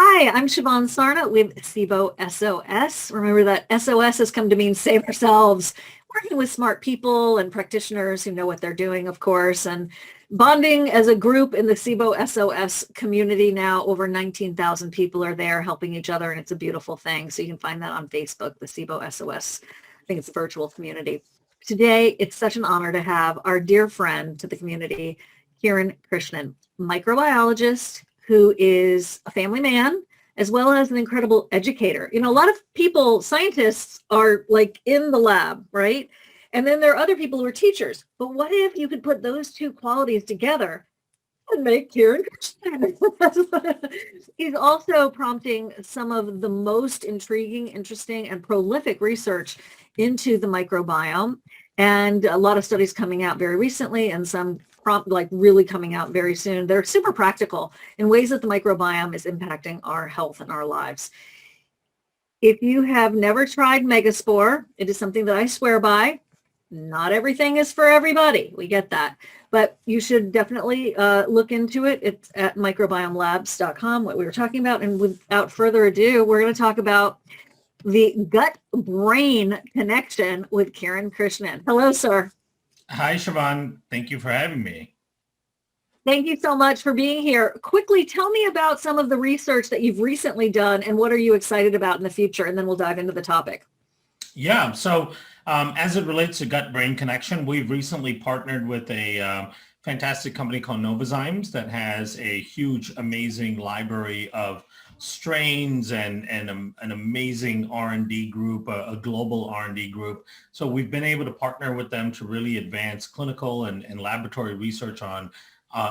Hi, I'm Shivan Sarna with SIBO SOS. Remember that SOS has come to mean save ourselves, working with smart people and practitioners who know what they're doing, of course, and bonding as a group in the SIBO SOS community now. Over 19,000 people are there helping each other, and it's a beautiful thing. So you can find that on Facebook, the SIBO SOS. I think it's a virtual community. Today, it's such an honor to have our dear friend to the community, Kiran Krishnan, microbiologist, who is a family man, as well as an incredible educator. You know, a lot of people, scientists, are like in the lab, right? And then there are other people who are teachers. But what if you could put those two qualities together and make Kiran Krishnan? He's also prompting some of the most intriguing, interesting, and prolific research into the microbiome. And a lot of studies coming out very recently, and some like really coming out very soon. They're super practical in ways that the microbiome is impacting our health and our lives. If you have never tried Megaspore, it is something that I swear by. Not everything is for everybody. We get that. But you should definitely look into it. It's at microbiomelabs.com, what we were talking about. And without further ado, we're going to talk about the gut-brain connection with Kiran Krishnan. Hello, sir. Hi, Shivan. Thank you for having me. Thank you so much for being here. Quickly, tell me about some of the research that you've recently done and what are you excited about in the future? And then we'll dive into the topic. Yeah, so as it relates to gut-brain connection, we've recently partnered with a fantastic company called Novozymes that has a huge, amazing library of strains and an amazing R&D group, a global R&D group. So we've been able to partner with them to really advance clinical and laboratory research on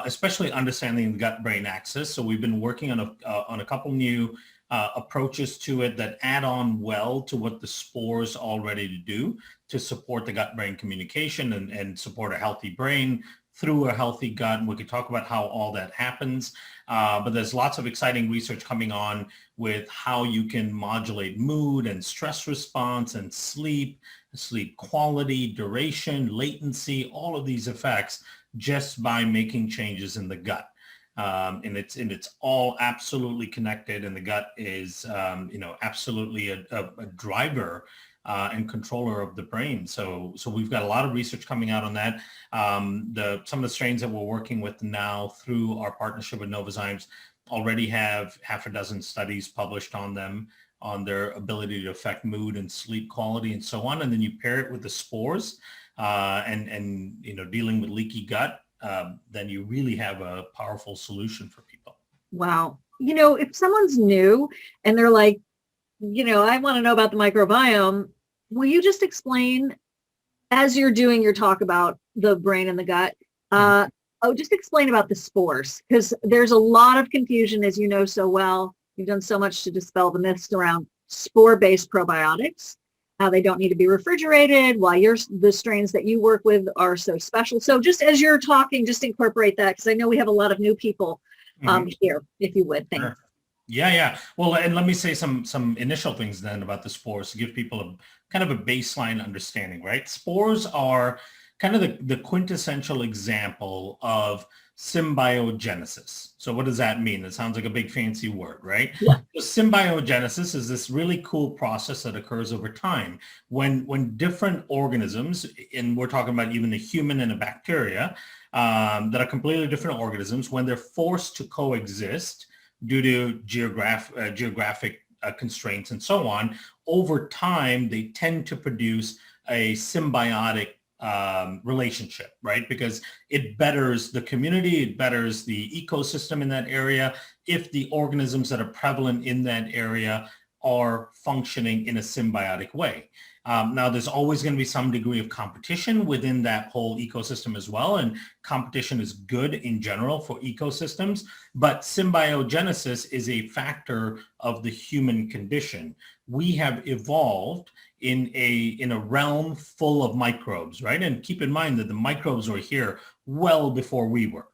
especially understanding the gut-brain axis. So we've been working on a couple new approaches to it that add on well to what the spores already do to support the gut-brain communication and support a healthy brain through a healthy gut. And we could talk about how all that happens. But there's lots of exciting research coming on with how you can modulate mood and stress response and sleep quality, duration, latency, all of these effects just by making changes in the gut. And it's all absolutely connected, and the gut is absolutely a driver and controller of the brain. So we've got a lot of research coming out on that. Some of the strains that we're working with now through our partnership with Novozymes already have half a dozen studies published on them, on their ability to affect mood and sleep quality and so on. And then you pair it with the spores and dealing with leaky gut, then you really have a powerful solution for people. Wow. If someone's new and they're like, I want to know about the microbiome, will you just explain, as you're doing your talk about the brain and the gut, just explain about the spores, because there's a lot of confusion, as you know so well. You've done so much to dispel the myths around spore-based probiotics, how they don't need to be refrigerated, why the strains that you work with are so special. So just as you're talking, just incorporate that, because I know we have a lot of new people here, if you would. Thanks. Sure. Yeah. Well, and let me say some initial things then about the spores to give people a kind of a baseline understanding, right? Spores are kind of the quintessential example of symbiogenesis. So what does that mean? It sounds like a big fancy word, right? Yeah. So symbiogenesis is this really cool process that occurs over time when different organisms, and we're talking about even a human and a bacteria, that are completely different organisms, when they're forced to coexist due to geographic constraints and so on, over time, they tend to produce a symbiotic relationship, right? Because it betters the community, it betters the ecosystem in that area if the organisms that are prevalent in that area are functioning in a symbiotic way. Now, there's always going to be some degree of competition within that whole ecosystem as well, and competition is good in general for ecosystems, but symbiogenesis is a factor of the human condition. We have evolved in a realm full of microbes, right? And keep in mind that the microbes were here well before we were,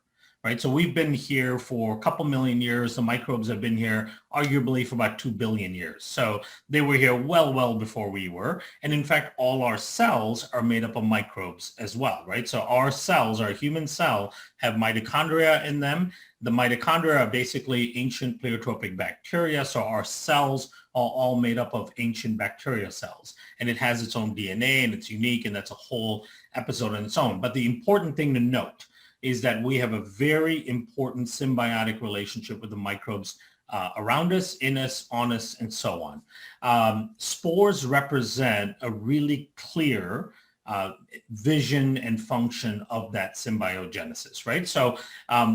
right? So we've been here for a couple million years. The microbes have been here arguably for about 2 billion years. So they were here well before we were. And in fact, all our cells are made up of microbes as well, right? So our cells, our human cell, have mitochondria in them. The mitochondria are basically ancient pleiotropic bacteria. So our cells are all made up of ancient bacteria cells. And it has its own DNA and it's unique, and that's a whole episode on its own. But the important thing to note is that we have a very important symbiotic relationship with the microbes around us, in us, on us, and so on. Spores represent a really clear vision and function of that symbiogenesis, right? So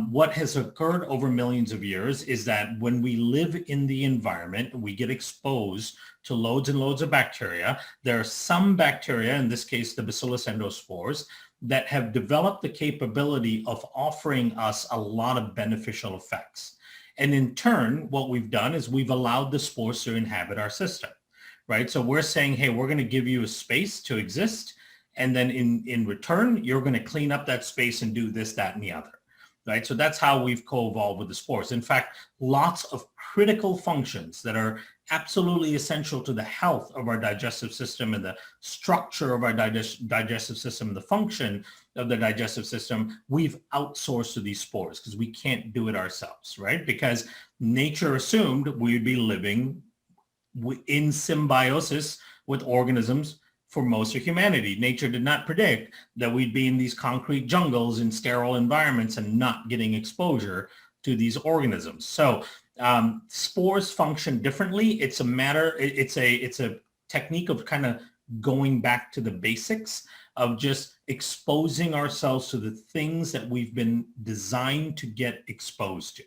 what has occurred over millions of years is that when we live in the environment, we get exposed to loads and loads of bacteria. There are some bacteria, in this case, the Bacillus endospores, that have developed the capability of offering us a lot of beneficial effects. And in turn, what we've done is we've allowed the spores to inhabit our system, right? So we're saying, hey, we're going to give you a space to exist. And then in return, you're going to clean up that space and do this, that, and the other, right? So that's how we've co-evolved with the spores. In fact, lots of critical functions that are absolutely essential to the health of our digestive system and the structure of our digestive system and the function of the digestive system, we've outsourced to these spores because we can't do it ourselves, right? Because nature assumed we'd be living in symbiosis with organisms for most of humanity. Nature did not predict that we'd be in these concrete jungles in sterile environments and not getting exposure to these organisms. So spores function differently. It's a technique of kind of going back to the basics of just exposing ourselves to the things that we've been designed to get exposed to,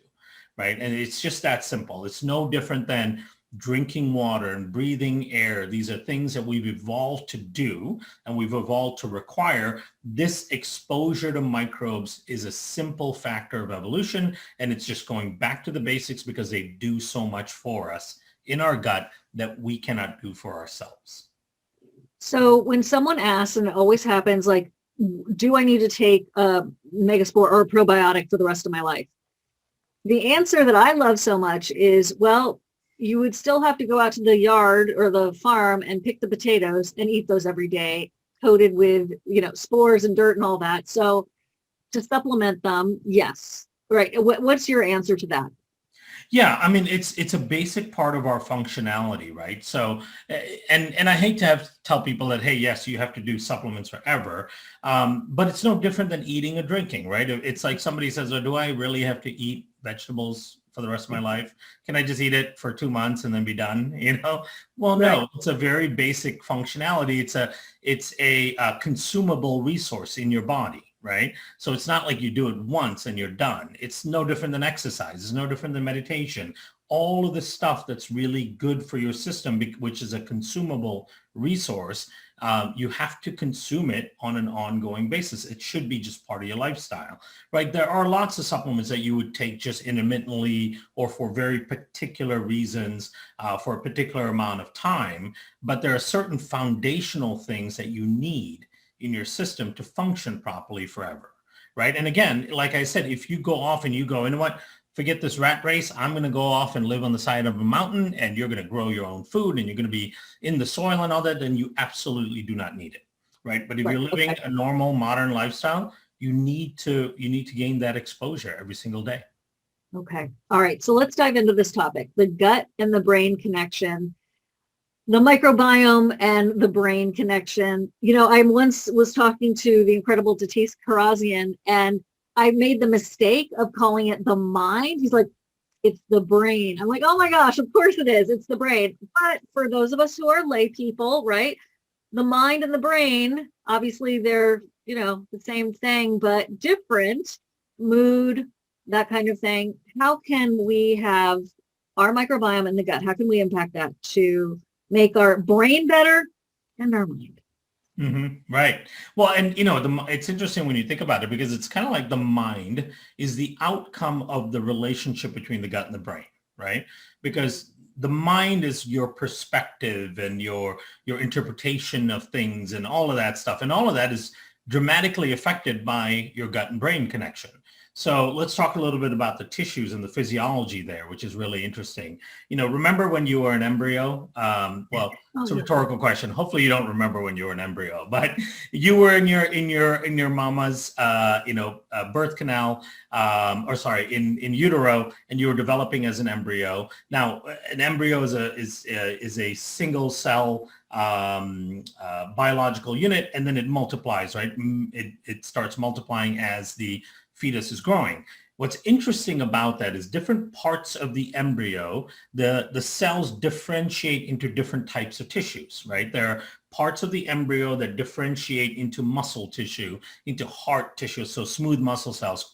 right? And it's just that simple. It's no different than drinking water and breathing air. These are things that we've evolved to do and we've evolved to require. This exposure to microbes is a simple factor of evolution, and it's just going back to the basics because they do so much for us in our gut that we cannot do for ourselves. So when someone asks, and it always happens, like, do I need to take a Megaspore or a probiotic for the rest of my life? The answer that I love so much is, well, you would still have to go out to the yard or the farm and pick the potatoes and eat those every day, coated with, spores and dirt and all that. So to supplement them, yes. Right. What's your answer to that? Yeah, I mean, it's a basic part of our functionality, right? So, and I hate to tell people that, hey, yes, you have to do supplements forever, but it's no different than eating or drinking, right? It's like somebody says, oh, do I really have to eat vegetables for the rest of my life? Can I just eat it for 2 months and then be done? Well, no, right. It's a very basic functionality. It's a consumable resource in your body, right? So it's not like you do it once and you're done. It's no different than exercise. It's no different than meditation. All of the stuff that's really good for your system, which is a consumable resource, you have to consume it on an ongoing basis. It should be just part of your lifestyle, right? There are lots of supplements that you would take just intermittently or for very particular reasons for a particular amount of time. But there are certain foundational things that you need in your system to function properly forever, right? And again, like I said, if you go off and you go, you know what, forget this rat race, I'm going to go off and live on the side of a mountain and you're going to grow your own food and you're going to be in the soil and all that, then you absolutely do not need it, right? But if you're living a normal modern lifestyle, you need to gain that exposure every single day. Okay. All right. So let's dive into this topic, the gut and the brain connection. The microbiome and the brain connection. I once was talking to the incredible Tatis Karazian, and I made the mistake of calling it the mind. He's like, it's the brain. I'm like, oh my gosh, of course it is. It's the brain. But for those of us who are lay people, right, the mind and the brain, obviously they're, the same thing, but different. Mood, that kind of thing. How can we have our microbiome in the gut? How can we impact that to make our brain better and our mind? Mm-hmm. Right. Well, and it's interesting when you think about it, because it's kind of like the mind is the outcome of the relationship between the gut and the brain, right? Because the mind is your perspective and your interpretation of things and all of that stuff. And all of that is dramatically affected by your gut and brain connection. So let's talk a little bit about the tissues and the physiology there, which is really interesting. Remember when you were an embryo? Well, it's a rhetorical question. Hopefully you don't remember when you were an embryo, but you were in your mama's, birth canal, in utero, and you were developing as an embryo. Now, an embryo is a single cell biological unit, and then it multiplies, right? It starts multiplying as the fetus is growing. What's interesting about that is different parts of the embryo, the cells differentiate into different types of tissues, right? There are parts of the embryo that differentiate into muscle tissue, into heart tissue, so smooth muscle cells,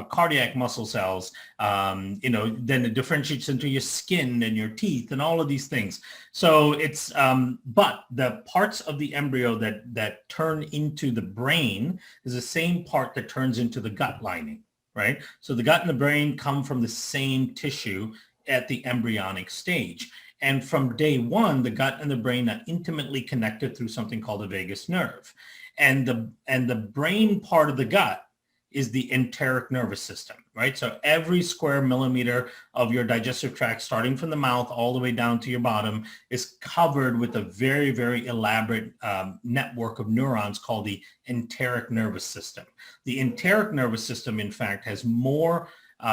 cardiac muscle cells, then it differentiates into your skin and your teeth and all of these things. So it's, but the parts of the embryo that turn into the brain is the same part that turns into the gut lining, right? So the gut and the brain come from the same tissue at the embryonic stage. And from day one, the gut and the brain are intimately connected through something called the vagus nerve. And the brain part of the gut is the enteric nervous system, right? So every square millimeter of your digestive tract, starting from the mouth all the way down to your bottom, is covered with a very, very elaborate network of neurons called the enteric nervous system. The enteric nervous system, in fact, has more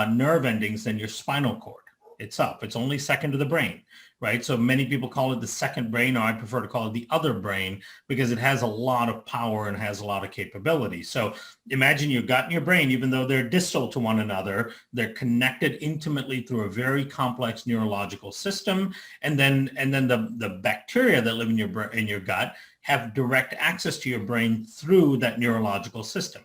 nerve endings than your spinal cord. It's only second to the brain, right? So many people call it the second brain, or I prefer to call it the other brain, because it has a lot of power and has a lot of capability. So imagine your gut and your brain, even though they're distal to one another, they're connected intimately through a very complex neurological system. And then the bacteria that live in your gut have direct access to your brain through that neurological system,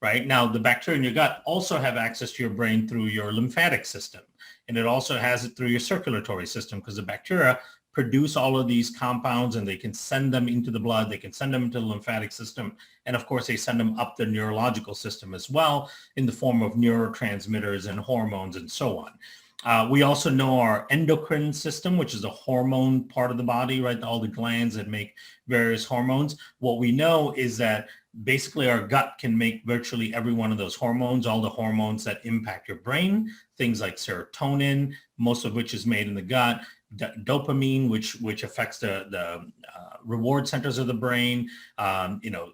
right? Now, the bacteria in your gut also have access to your brain through your lymphatic system. And it also has it through your circulatory system, because the bacteria produce all of these compounds and they can send them into the blood, they can send them into the lymphatic system, and of course they send them up the neurological system as well in the form of neurotransmitters and hormones and so on. We also know our endocrine system, which is a hormone part of the body, right? All the glands that make various hormones. What we know is that basically our gut can make virtually every one of those hormones, all the hormones that impact your brain, things like serotonin, most of which is made in the gut, dopamine, which affects the reward centers of the brain,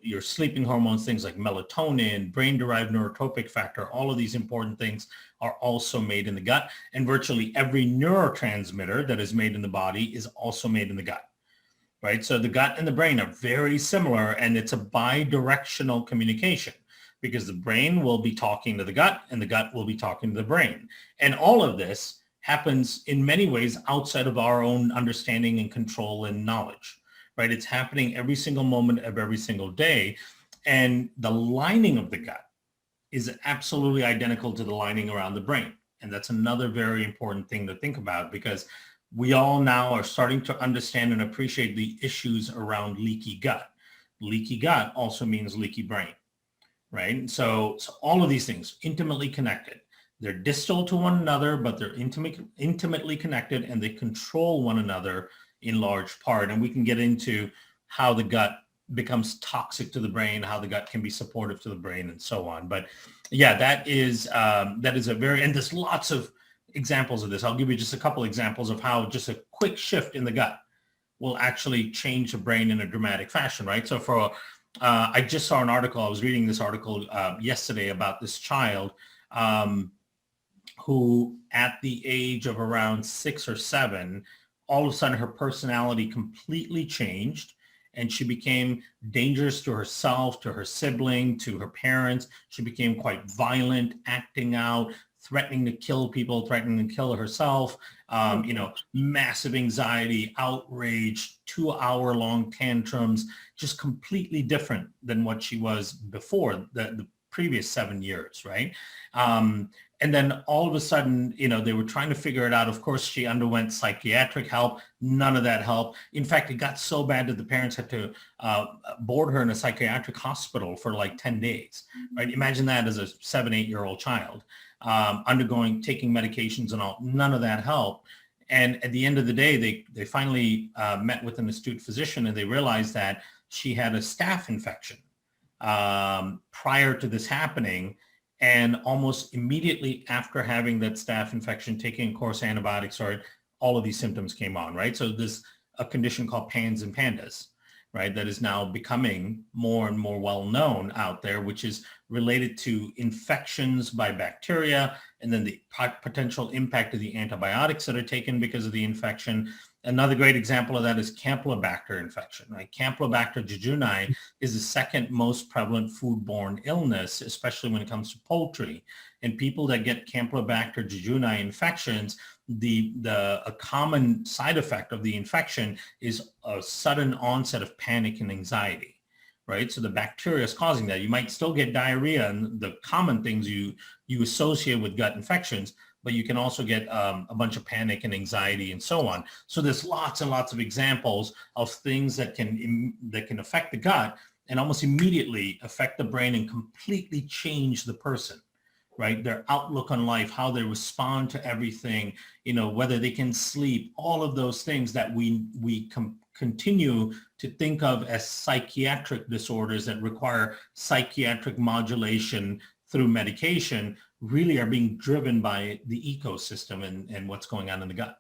your sleeping hormones, things like melatonin, brain-derived neurotropic factor, all of these important things are also made in the gut. And virtually every neurotransmitter that is made in the body is also made in the gut. Right? So the gut and the brain are very similar, and it's a bi-directional communication, because the brain will be talking to the gut and the gut will be talking to the brain. And all of this happens in many ways outside of our own understanding and control and knowledge, right? It's happening every single moment of every single day. And the lining of the gut is absolutely identical to the lining around the brain. And that's another very important thing to think about, because we all now are starting to understand and appreciate the issues around leaky gut. Leaky gut also means leaky brain, right? So all of these things intimately connected. They're distal to one another, but they're intimately connected, and they control one another in large part. And we can get into how the gut becomes toxic to the brain, how the gut can be supportive to the brain, and so on. But yeah, that is a very, and there's lots of examples of this. I'll give you just a couple examples of how just a quick shift in the gut will actually change the brain in a dramatic fashion, right? So I just saw an article, I was reading this article yesterday about this child who at the age of around 6 or 7, all of a sudden her personality completely changed, and she became dangerous to herself, to her sibling, to her parents. She became quite violent, acting out, threatening to kill people, threatening to kill herself, massive anxiety, outrage, 2-hour-long tantrums, just completely different than what she was before the previous 7 years, right? And then all of a sudden, they were trying to figure it out. Of course, she underwent psychiatric help. None of that helped. In fact, it got so bad that the parents had to board her in a psychiatric hospital for like 10 days, right? Imagine that as a 7, 8-year-old child, taking medications and all. None of that helped. And at the end of the day, they finally met with an astute physician, and they realized that she had a staph infection prior to this happening. And almost immediately after having that staph infection, taking a course of antibiotics, or all of these symptoms came on, right? So there's a condition called PANS and PANDAS, right? That is now becoming more and more well known out there, which is related to infections by bacteria, and then the potential impact of the antibiotics that are taken because of the infection. Another great example of that is Campylobacter infection, right? Campylobacter jejuni is the second most prevalent foodborne illness, especially when it comes to poultry. And people that get Campylobacter jejuni infections, a common side effect of the infection is a sudden onset of panic and anxiety, right? So the bacteria is causing that. You might still get diarrhea and the common things you associate with gut infections, but you can also get a bunch of panic and anxiety and so on. So there's lots and lots of examples of things that can affect the gut and almost immediately affect the brain and completely change the person, right? Their outlook on life, how they respond to everything, whether they can sleep, all of those things that we continue to think of as psychiatric disorders that require psychiatric modulation through medication really are being driven by the ecosystem and what's going on in the gut.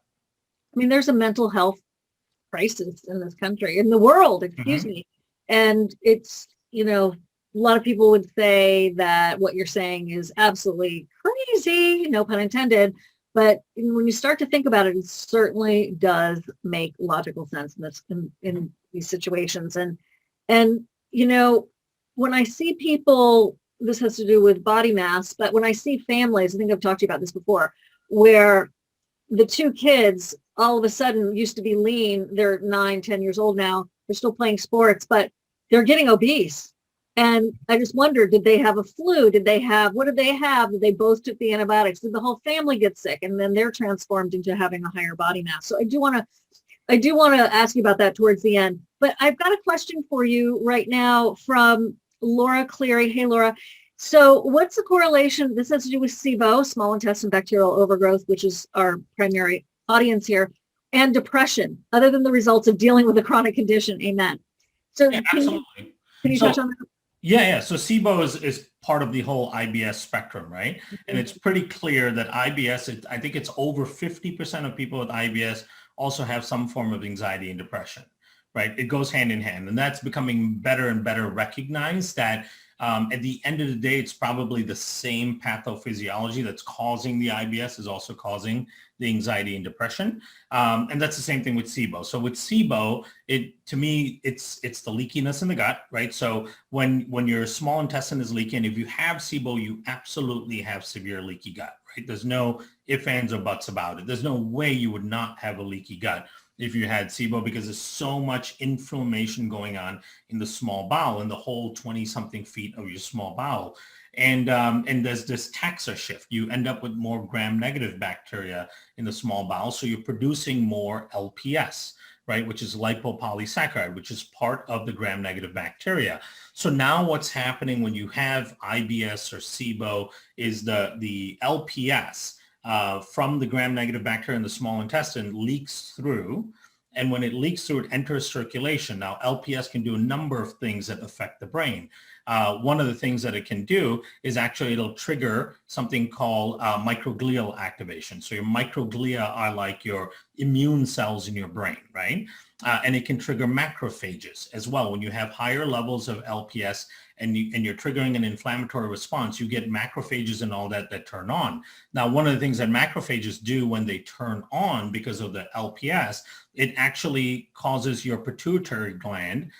I mean, there's a mental health crisis in this country, in the world, excuse me. And it's, a lot of people would say that what you're saying is absolutely crazy, no pun intended. But when you start to think about it, it certainly does make logical sense in these situations. And when I see people, this has to do with body mass, but when I see families, I think I've talked to you about this before, where the two kids all of a sudden used to be lean, they're 9, 10 years old now, they're still playing sports, but they're getting obese. And I just wondered, did they have a flu? What did they have? Did they both took the antibiotics? Did the whole family get sick? And then they're transformed into having a higher body mass. So I do want to ask you about that towards the end. But I've got a question for you right now from Laura Cleary. Hey, Laura. So what's the correlation? This has to do with SIBO, small intestine bacterial overgrowth, which is our primary audience here, and depression, other than the results of dealing with a chronic condition. Amen. So yeah, can you touch on that? Yeah. So SIBO is part of the whole IBS spectrum, right? Mm-hmm. And it's pretty clear that IBS, I think it's over 50% of people with IBS also have some form of anxiety and depression, right? It goes hand in hand. And that's becoming better and better recognized that at the end of the day, it's probably the same pathophysiology that's causing the IBS is also causing the anxiety and depression. And that's the same thing with SIBO. So with SIBO, to me, it's the leakiness in the gut, right? So when your small intestine is leaky, and if you have SIBO, you absolutely have severe leaky gut, right? There's no ifs, ands, or buts about it. There's no way you would not have a leaky gut if you had SIBO, because there's so much inflammation going on in the small bowel, in the whole 20-something feet of your small bowel. And there's this taxa shift. You end up with more gram-negative bacteria in the small bowel, so you're producing more LPS, right, which is lipopolysaccharide, which is part of the gram-negative bacteria. So now what's happening when you have IBS or SIBO is the LPS from the gram-negative bacteria in the small intestine leaks through. And when it leaks through, it enters circulation. Now, LPS can do a number of things that affect the brain. One of the things that it can do is actually it'll trigger something called microglial activation. So your microglia are like your immune cells in your brain, right? And it can trigger macrophages as well. When you have higher levels of LPS and you're triggering an inflammatory response, you get macrophages and all that turn on. Now, one of the things that macrophages do when they turn on because of the LPS, it actually causes your pituitary gland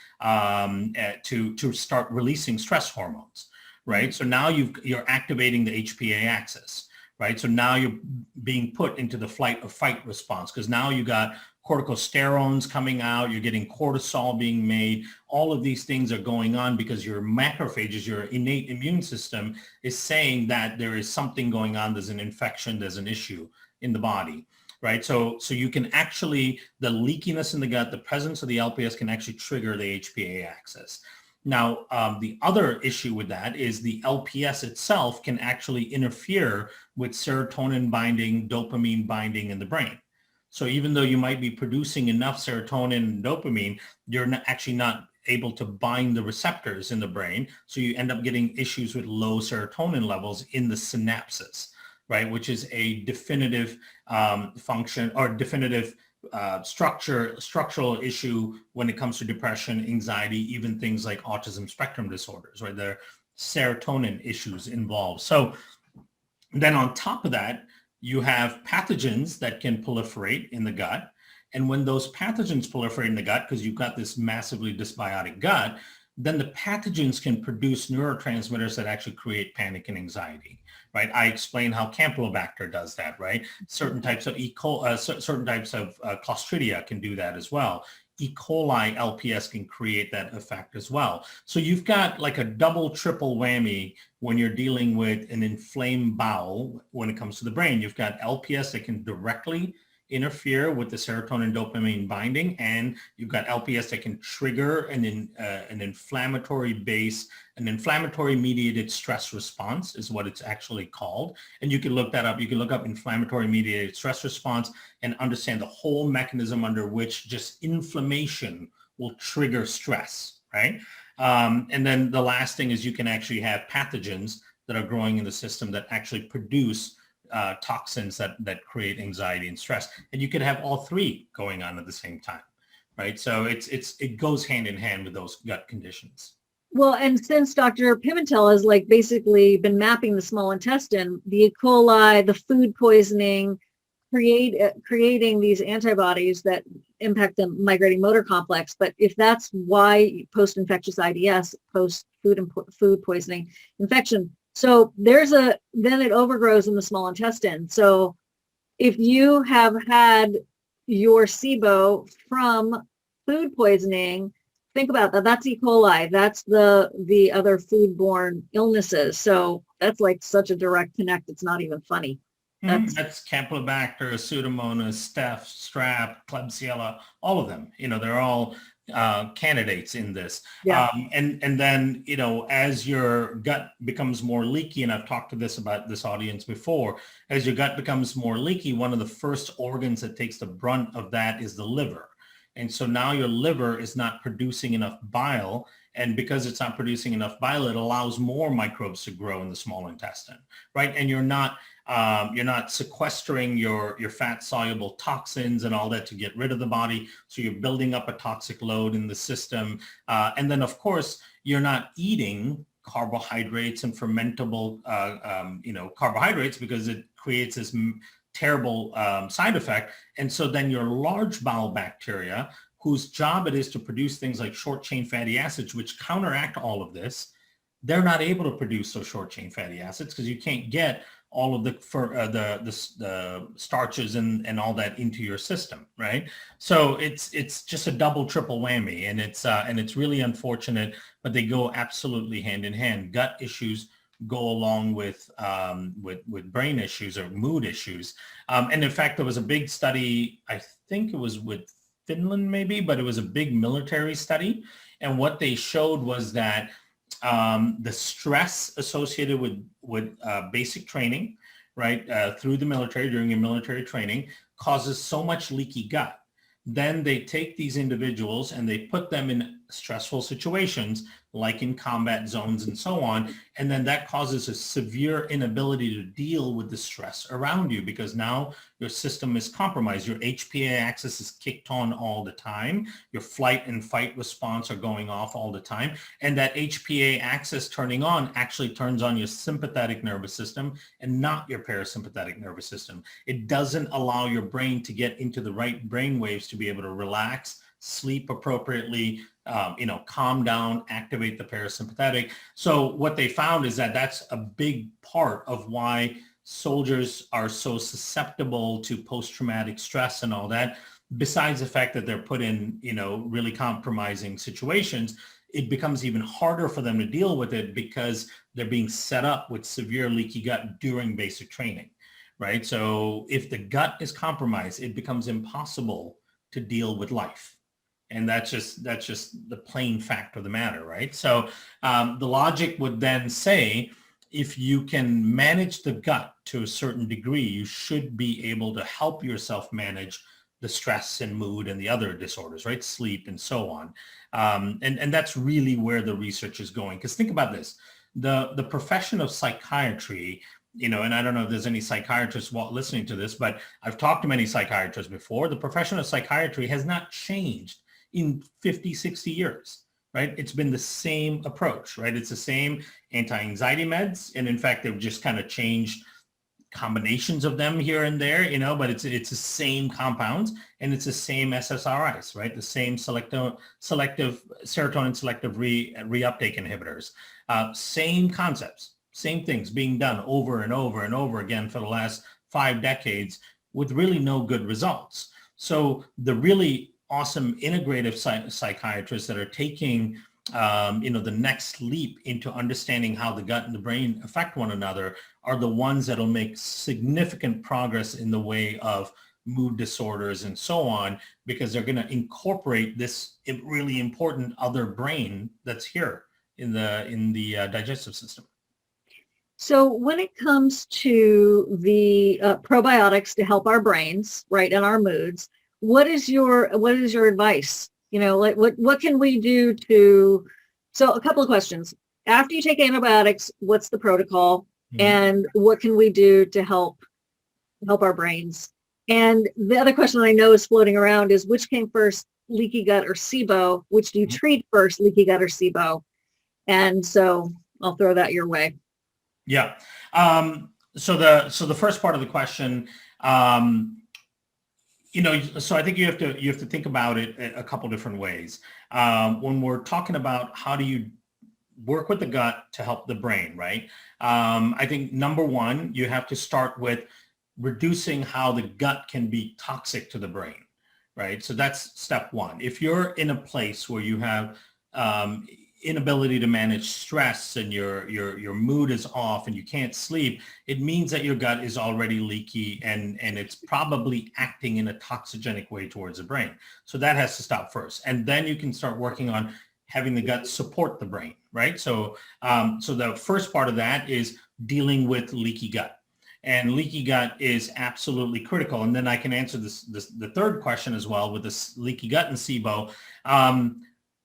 to start releasing stress hormones, right? So now you're activating the HPA axis, right? So now you're being put into the flight or fight response because now you got corticosterones coming out, you're getting cortisol being made. All of these things are going on because your macrophages, your innate immune system is saying that there is something going on, there's an infection, there's an issue in the body, right? So you can actually, the leakiness in the gut, the presence of the LPS can actually trigger the HPA axis. Now, the other issue with that is the LPS itself can actually interfere with serotonin binding, dopamine binding in the brain. So even though you might be producing enough serotonin and dopamine, you're actually not able to bind the receptors in the brain. So you end up getting issues with low serotonin levels in the synapses, right? Which is a definitive function or definitive structural issue when it comes to depression, anxiety, even things like autism spectrum disorders, right? There are serotonin issues involved. So then on top of that, you have pathogens that can proliferate in the gut. And when those pathogens proliferate in the gut, because you've got this massively dysbiotic gut, then the pathogens can produce neurotransmitters that actually create panic and anxiety, right? I explained how Campylobacter does that, right? Certain types of certain types of Clostridia can do that as well. E. coli LPS can create that effect as well. So you've got like a double, triple whammy when you're dealing with an inflamed bowel when it comes to the brain. You've got LPS that can directly interfere with the serotonin dopamine binding, and you've got LPS that can trigger an inflammatory mediated stress response is what it's actually called. And you can look that up. You can look up inflammatory mediated stress response and understand the whole mechanism under which just inflammation will trigger stress, right? And then the last thing is you can actually have pathogens that are growing in the system that actually produce toxins that create anxiety and stress, and you could have all three going on at the same time, right? So it goes hand in hand with those gut conditions. Well, and since Dr. Pimentel has like basically been mapping the small intestine, the E. coli, the food poisoning, creating these antibodies that impact the migrating motor complex. But if that's why post-infectious IDS, post-food poisoning infection, so then it overgrows in the small intestine. So if you have had your SIBO from food poisoning, think about that. That's E. coli. That's the other foodborne illnesses. So that's like such a direct connect. It's not even funny. That's Campylobacter, Pseudomonas, Staph, Strep, Klebsiella, all of them. They're all candidates in this. Yeah. And then, as your gut becomes more leaky, and I've talked to this about this audience before, as your gut becomes more leaky, one of the first organs that takes the brunt of that is the liver. And so now your liver is not producing enough bile. And because it's not producing enough bile, it allows more microbes to grow in the small intestine, right? And you're not sequestering your fat soluble toxins and all that to get rid of the body. So you're building up a toxic load in the system. And then of course, you're not eating carbohydrates and fermentable, carbohydrates, because it creates this terrible side effect. And so then your large bowel bacteria, whose job it is to produce things like short chain fatty acids, which counteract all of this, they're not able to produce those short chain fatty acids because you can't get all of the starches and all that into your system, right? So it's just a double, triple whammy, and it's really unfortunate, but they go absolutely hand in hand. Gut issues go along with brain issues or mood issues, and in fact, there was a big study. I think it was with Finland maybe, but it was a big military study. And what they showed was that the stress associated with basic training, right, through the military, during your military training, causes so much leaky gut. Then they take these individuals and they put them in stressful situations, like in combat zones and so on. And then that causes a severe inability to deal with the stress around you, because now your system is compromised. Your HPA axis is kicked on all the time. Your flight and fight response are going off all the time. And that HPA axis turning on actually turns on your sympathetic nervous system and not your parasympathetic nervous system. It doesn't allow your brain to get into the right brain waves to be able to relax, sleep appropriately, calm down, activate the parasympathetic. So what they found is that that's a big part of why soldiers are so susceptible to post-traumatic stress and all that. Besides the fact that they're put in, really compromising situations, it becomes even harder for them to deal with it because they're being set up with severe leaky gut during basic training, right? So if the gut is compromised, it becomes impossible to deal with life. And that's just the plain fact of the matter, right? So the logic would then say, if you can manage the gut to a certain degree, you should be able to help yourself manage the stress and mood and the other disorders, right? Sleep and so on. And that's really where the research is going. Because think about this, the profession of psychiatry, and I don't know if there's any psychiatrists listening to this, but I've talked to many psychiatrists before. The profession of psychiatry has not changed in 50, 60 years, right? It's been the same approach, right? It's the same anti-anxiety meds. And in fact, they've just kind of changed combinations of them here and there, but it's the same compounds, and it's the same SSRIs, right? The same selective serotonin selective reuptake inhibitors. Same concepts, same things being done over and over and over again for the last 5 decades with really no good results. So the really awesome integrative psychiatrists that are taking the next leap into understanding how the gut and the brain affect one another are the ones that'll make significant progress in the way of mood disorders and so on, because they're going to incorporate this really important other brain that's here in the digestive system. So when it comes to the probiotics to help our brains, right, and our moods, what is your advice? Like what can we do to, so a couple of questions. After you take antibiotics, what's the protocol? Mm-hmm. And what can we do to help our brains? And the other question I know is floating around is, which came first, leaky gut or SIBO? Which do you treat first, leaky gut or SIBO? And so I'll throw that your way. Yeah. So the first part of the question, so I think you have to think about it a couple different ways. When we're talking about how do you work with the gut to help the brain, right? I think number one, you have to start with reducing how the gut can be toxic to the brain, right? So that's step one. If you're in a place where you have inability to manage stress and your mood is off and you can't sleep, it means that your gut is already leaky and it's probably acting in a toxigenic way towards the brain. So that has to stop first. And then you can start working on having the gut support the brain, right? So the first part of that is dealing with leaky gut. And leaky gut is absolutely critical. And then I can answer the third question as well with this leaky gut and SIBO.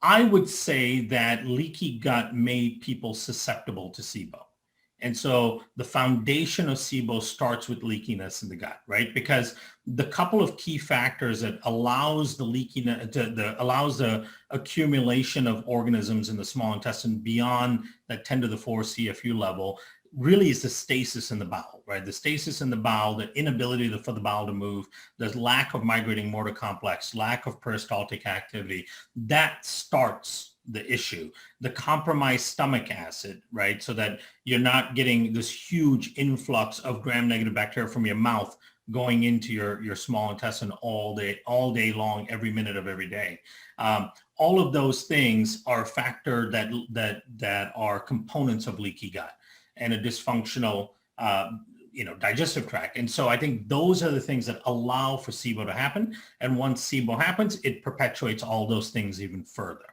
I would say that leaky gut made people susceptible to SIBO. And so the foundation of SIBO starts with leakiness in the gut, right? Because the couple of key factors that allows the leakiness, allows the accumulation of organisms in the small intestine beyond that 10 to the 4 CFU level really is the stasis in the bowel, right? The stasis in the bowel, the inability for the bowel to move, the lack of migrating motor complex, lack of peristaltic activity, that starts the issue. The compromised stomach acid, right? So that you're not getting this huge influx of gram-negative bacteria from your mouth going into your small intestine all day long, every minute of every day. All of those things are a factor that are components of leaky gut and a dysfunctional digestive tract. And so I think those are the things that allow for SIBO to happen. And once SIBO happens, it perpetuates all those things even further,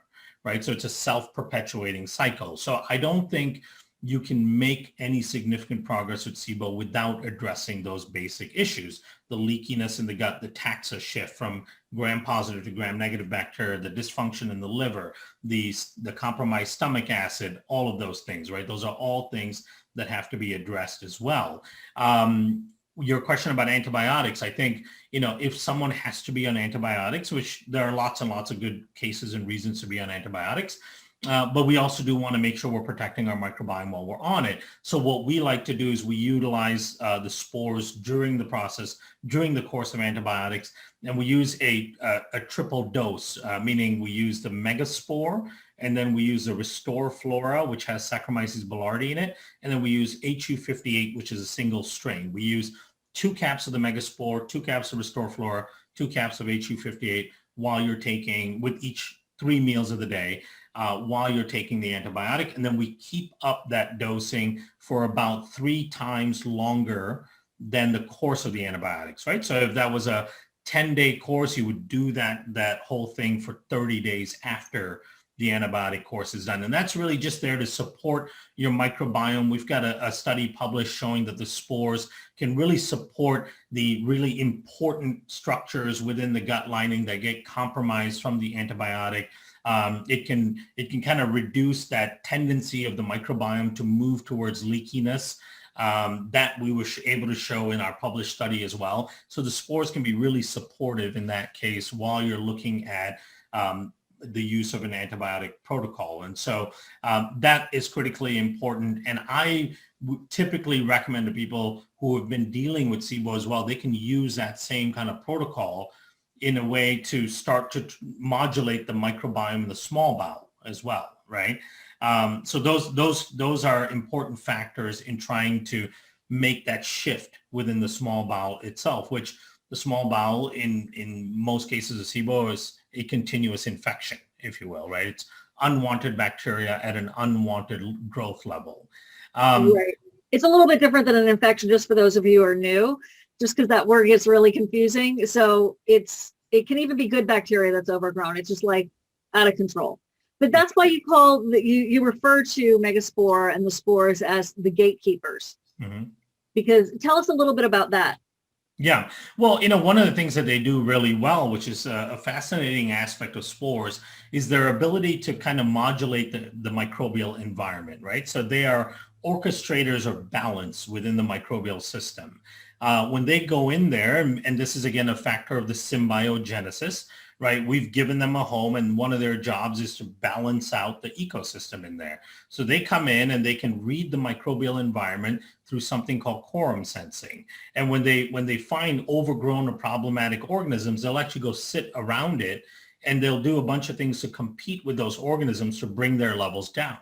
right? So it's a self-perpetuating cycle. So I don't think you can make any significant progress with SIBO without addressing those basic issues: the leakiness in the gut, the taxa shift from gram-positive to gram-negative bacteria, the dysfunction in the liver, the compromised stomach acid, all of those things, right? Those are all things that have to be addressed as well. Your question about antibiotics, I think, if someone has to be on antibiotics, which there are lots and lots of good cases and reasons to be on antibiotics, but we also do want to make sure we're protecting our microbiome while we're on it. So what we like to do is we utilize the spores during the course of antibiotics, and we use a triple dose, meaning we use the Megaspore, and then we use the Restore Flora, which has Saccharomyces boulardii in it, and then we use HU58, which is a single strain. We use 2 caps of the Megaspore, 2 caps of Restore Flora, 2 caps of HU58 while you're taking, with each 3 meals of the day, while you're taking the antibiotic. And then we keep up that dosing for about 3 times longer than the course of the antibiotics, right? So if that was a 10-day course, you would do that whole thing for 30 days after the antibiotic course is done. And that's really just there to support your microbiome. We've got a study published showing that the spores can really support the really important structures within the gut lining that get compromised from the antibiotic. It can kind of reduce that tendency of the microbiome to move towards leakiness that we were able to show in our published study as well. So the spores can be really supportive in that case while you're looking at the use of an antibiotic protocol. And so that is critically important. And I typically recommend to people who have been dealing with SIBO as well, they can use that same kind of protocol in a way to start to modulate the microbiome in the small bowel as well, right? So those are important factors in trying to make that shift within the small bowel itself, which the small bowel in most cases of SIBO is a continuous infection, if you will, right? It's unwanted bacteria at an unwanted growth level. Right. It's a little bit different than an infection, just for those of you who are new, just because that word gets really confusing. So it can even be good bacteria that's overgrown. It's just like out of control. But that's why you refer to Megaspore and the spores as the gatekeepers. Mm-hmm. Because tell us a little bit about that. Yeah. Well, one of the things that they do really well, which is a fascinating aspect of spores, is their ability to kind of modulate the microbial environment, right? So they are orchestrators of balance within the microbial system. When they go in there, and this is again a factor of the symbiogenesis, right? We've given them a home, and one of their jobs is to balance out the ecosystem in there. So they come in and they can read the microbial environment through something called quorum sensing. And when they find overgrown or problematic organisms, they'll actually go sit around it, and they'll do a bunch of things to compete with those organisms to bring their levels down.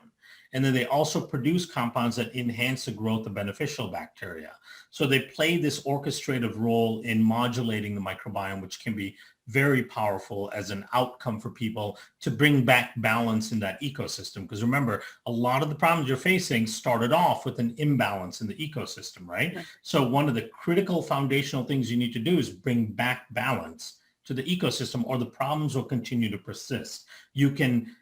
And then they also produce compounds that enhance the growth of beneficial bacteria. So they play this orchestrative role in modulating the microbiome, which can be very powerful as an outcome for people to bring back balance in that ecosystem. Because remember, a lot of the problems you're facing started off with an imbalance in the ecosystem, right? So one of the critical foundational things you need to do is bring back balance to the ecosystem, or the problems will continue to persist. You can,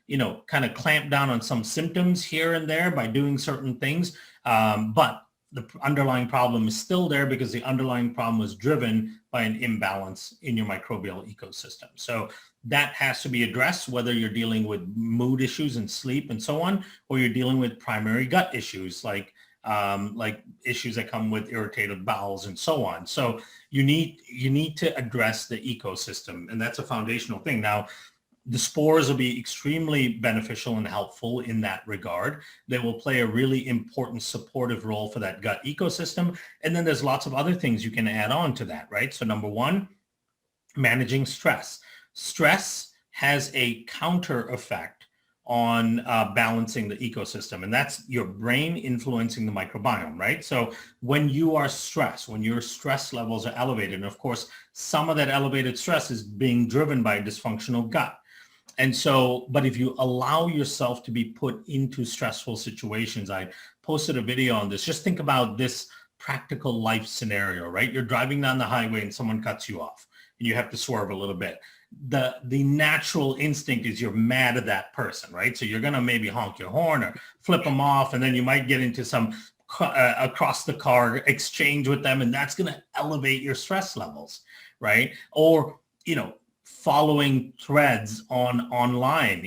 kind of clamp down on some symptoms here and there by doing certain things, but the underlying problem is still there because the underlying problem was driven by an imbalance in your microbial ecosystem. So that has to be addressed, whether you're dealing with mood issues and sleep and so on, or you're dealing with primary gut issues like issues that come with irritated bowels and so on. So you need to address the ecosystem, and that's a foundational thing. Now, the spores will be extremely beneficial and helpful in that regard. They will play a really important supportive role for that gut ecosystem. And then there's lots of other things you can add on to that, right? So number one, managing stress. Stress has a counter effect on balancing the ecosystem, and that's your brain influencing the microbiome, right? So when you are stressed, when your stress levels are elevated, and of course, some of that elevated stress is being driven by a dysfunctional gut. And so, but if you allow yourself to be put into stressful situations, I posted a video on this. Just think about this practical life scenario, right? You're driving down the highway and someone cuts you off and you have to swerve a little bit. The natural instinct is you're mad at that person, right? So you're going to maybe honk your horn or flip them off, and then you might get into some across the car exchange with them, and that's going to elevate your stress levels, right? Or, following threads online,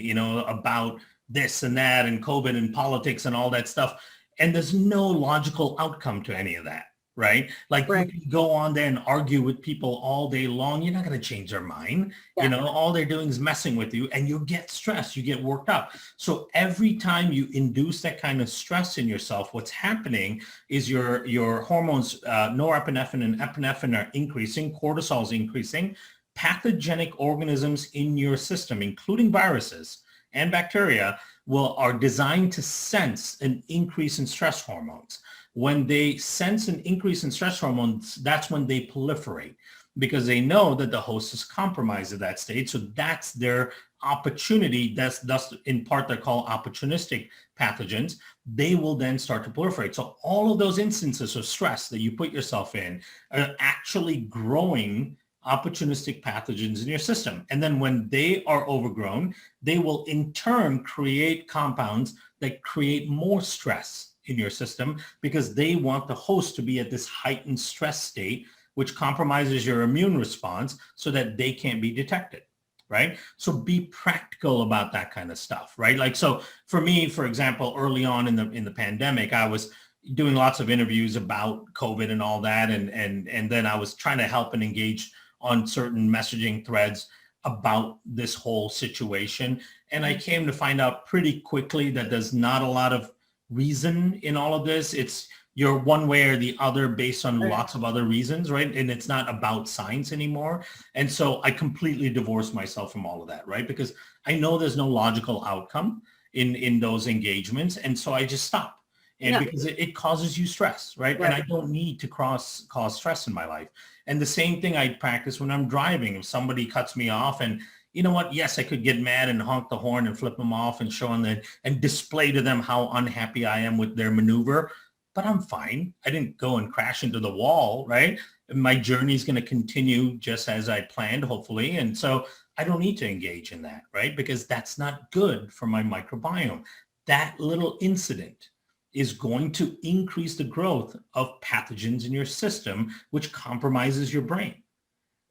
about this and that and COVID and politics and all that stuff. And there's no logical outcome to any of that, right? Like right. You can go on there and argue with people all day long. You're not going to change their mind. Yeah. All they're doing is messing with you, and you get stressed, you get worked up. So every time you induce that kind of stress in yourself, what's happening is your hormones, norepinephrine and epinephrine are increasing, cortisol is increasing. Pathogenic organisms in your system, including viruses and bacteria, are designed to sense an increase in stress hormones. When they sense an increase in stress hormones, that's when they proliferate, because they know that the host is compromised at that stage. So that's their opportunity. That's thus, in part, they're called opportunistic pathogens. They will then start to proliferate. So all of those instances of stress that you put yourself in are actually growing opportunistic pathogens in your system. And then when they are overgrown, they will in turn create compounds that create more stress in your system because they want the host to be at this heightened stress state, which compromises your immune response so that they can't be detected, right? So be practical about that kind of stuff, right? Like, so for me, for example, early on in the pandemic, I was doing lots of interviews about COVID and all that. And then I was trying to help and engage on certain messaging threads about this whole situation. And I came to find out pretty quickly that there's not a lot of reason in all of this. It's you're one way or the other based on lots of other reasons, right? And it's not about science anymore. And so I completely divorced myself from all of that, right? Because I know there's no logical outcome in those engagements. And so I just stopped. And because it causes you stress, right? And I don't need to cause stress in my life. And the same thing I practice when I'm driving. If somebody cuts me off, and you know what? Yes, I could get mad and honk the horn and flip them off and show them and display to them how unhappy I am with their maneuver. But I'm fine. I didn't go and crash into the wall, right? My journey is going to continue just as I planned, hopefully. And so I don't need to engage in that, right? Because that's not good for my microbiome. That little incident is going to increase the growth of pathogens in your system, which compromises your brain,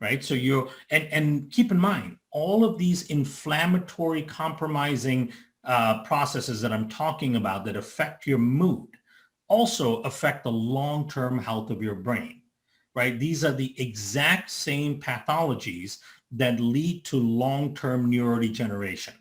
right? So and keep in mind, all of these inflammatory compromising processes that I'm talking about that affect your mood also affect the long-term health of your brain, right? These are the exact same pathologies that lead to long-term neurodegeneration,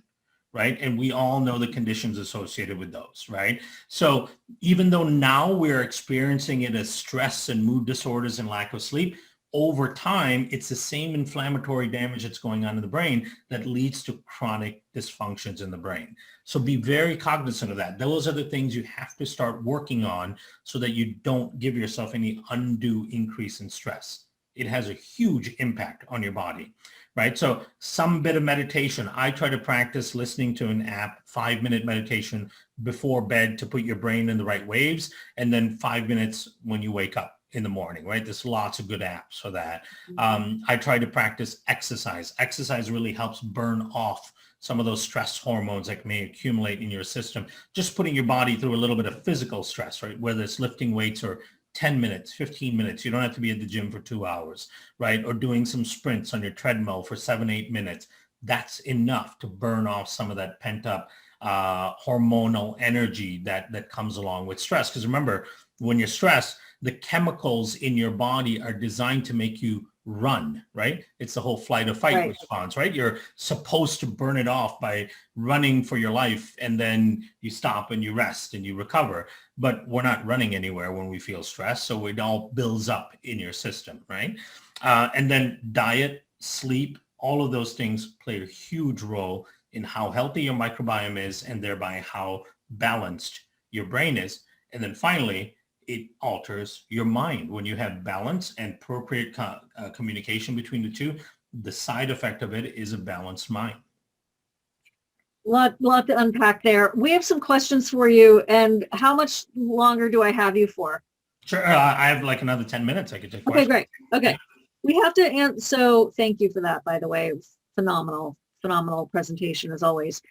right? And we all know the conditions associated with those, right? So even though now we're experiencing it as stress and mood disorders and lack of sleep, over time, it's the same inflammatory damage that's going on in the brain that leads to chronic dysfunctions in the brain. So be very cognizant of that. Those are the things you have to start working on so that you don't give yourself any undue increase in stress. It has a huge impact on your body, right? So some bit of meditation. I try to practice listening to an app, 5-minute meditation before bed to put your brain in the right waves, and then 5 minutes when you wake up in the morning, right? There's lots of good apps for that. I try to practice exercise. Exercise really helps burn off some of those stress hormones that may accumulate in your system. Just putting your body through a little bit of physical stress, right? Whether it's lifting weights or 10 minutes, 15 minutes. You don't have to be at the gym for 2 hours, right? Or doing some sprints on your treadmill for 7-8 minutes. That's enough to burn off some of that pent up hormonal energy that comes along with stress. Because remember, when you're stressed, the chemicals in your body are designed to make you run, right? It's the whole flight or fight response, right? You're supposed to burn it off by running for your life, and then you stop and you rest and you recover. But we're not running anywhere when we feel stressed. So it all builds up in your system, right? And then diet, sleep, all of those things play a huge role in how healthy your microbiome is and thereby how balanced your brain is. And then finally, it alters your mind. When you have balance and appropriate communication between the two, the side effect of it is a balanced mind. Lot to unpack there. We have some questions for you. And how much longer do I have you for? Sure. I have like another 10 minutes. I could take questions. Okay, great. Okay. Yeah. We have to answer. So thank you for that, by the way. Phenomenal presentation as always.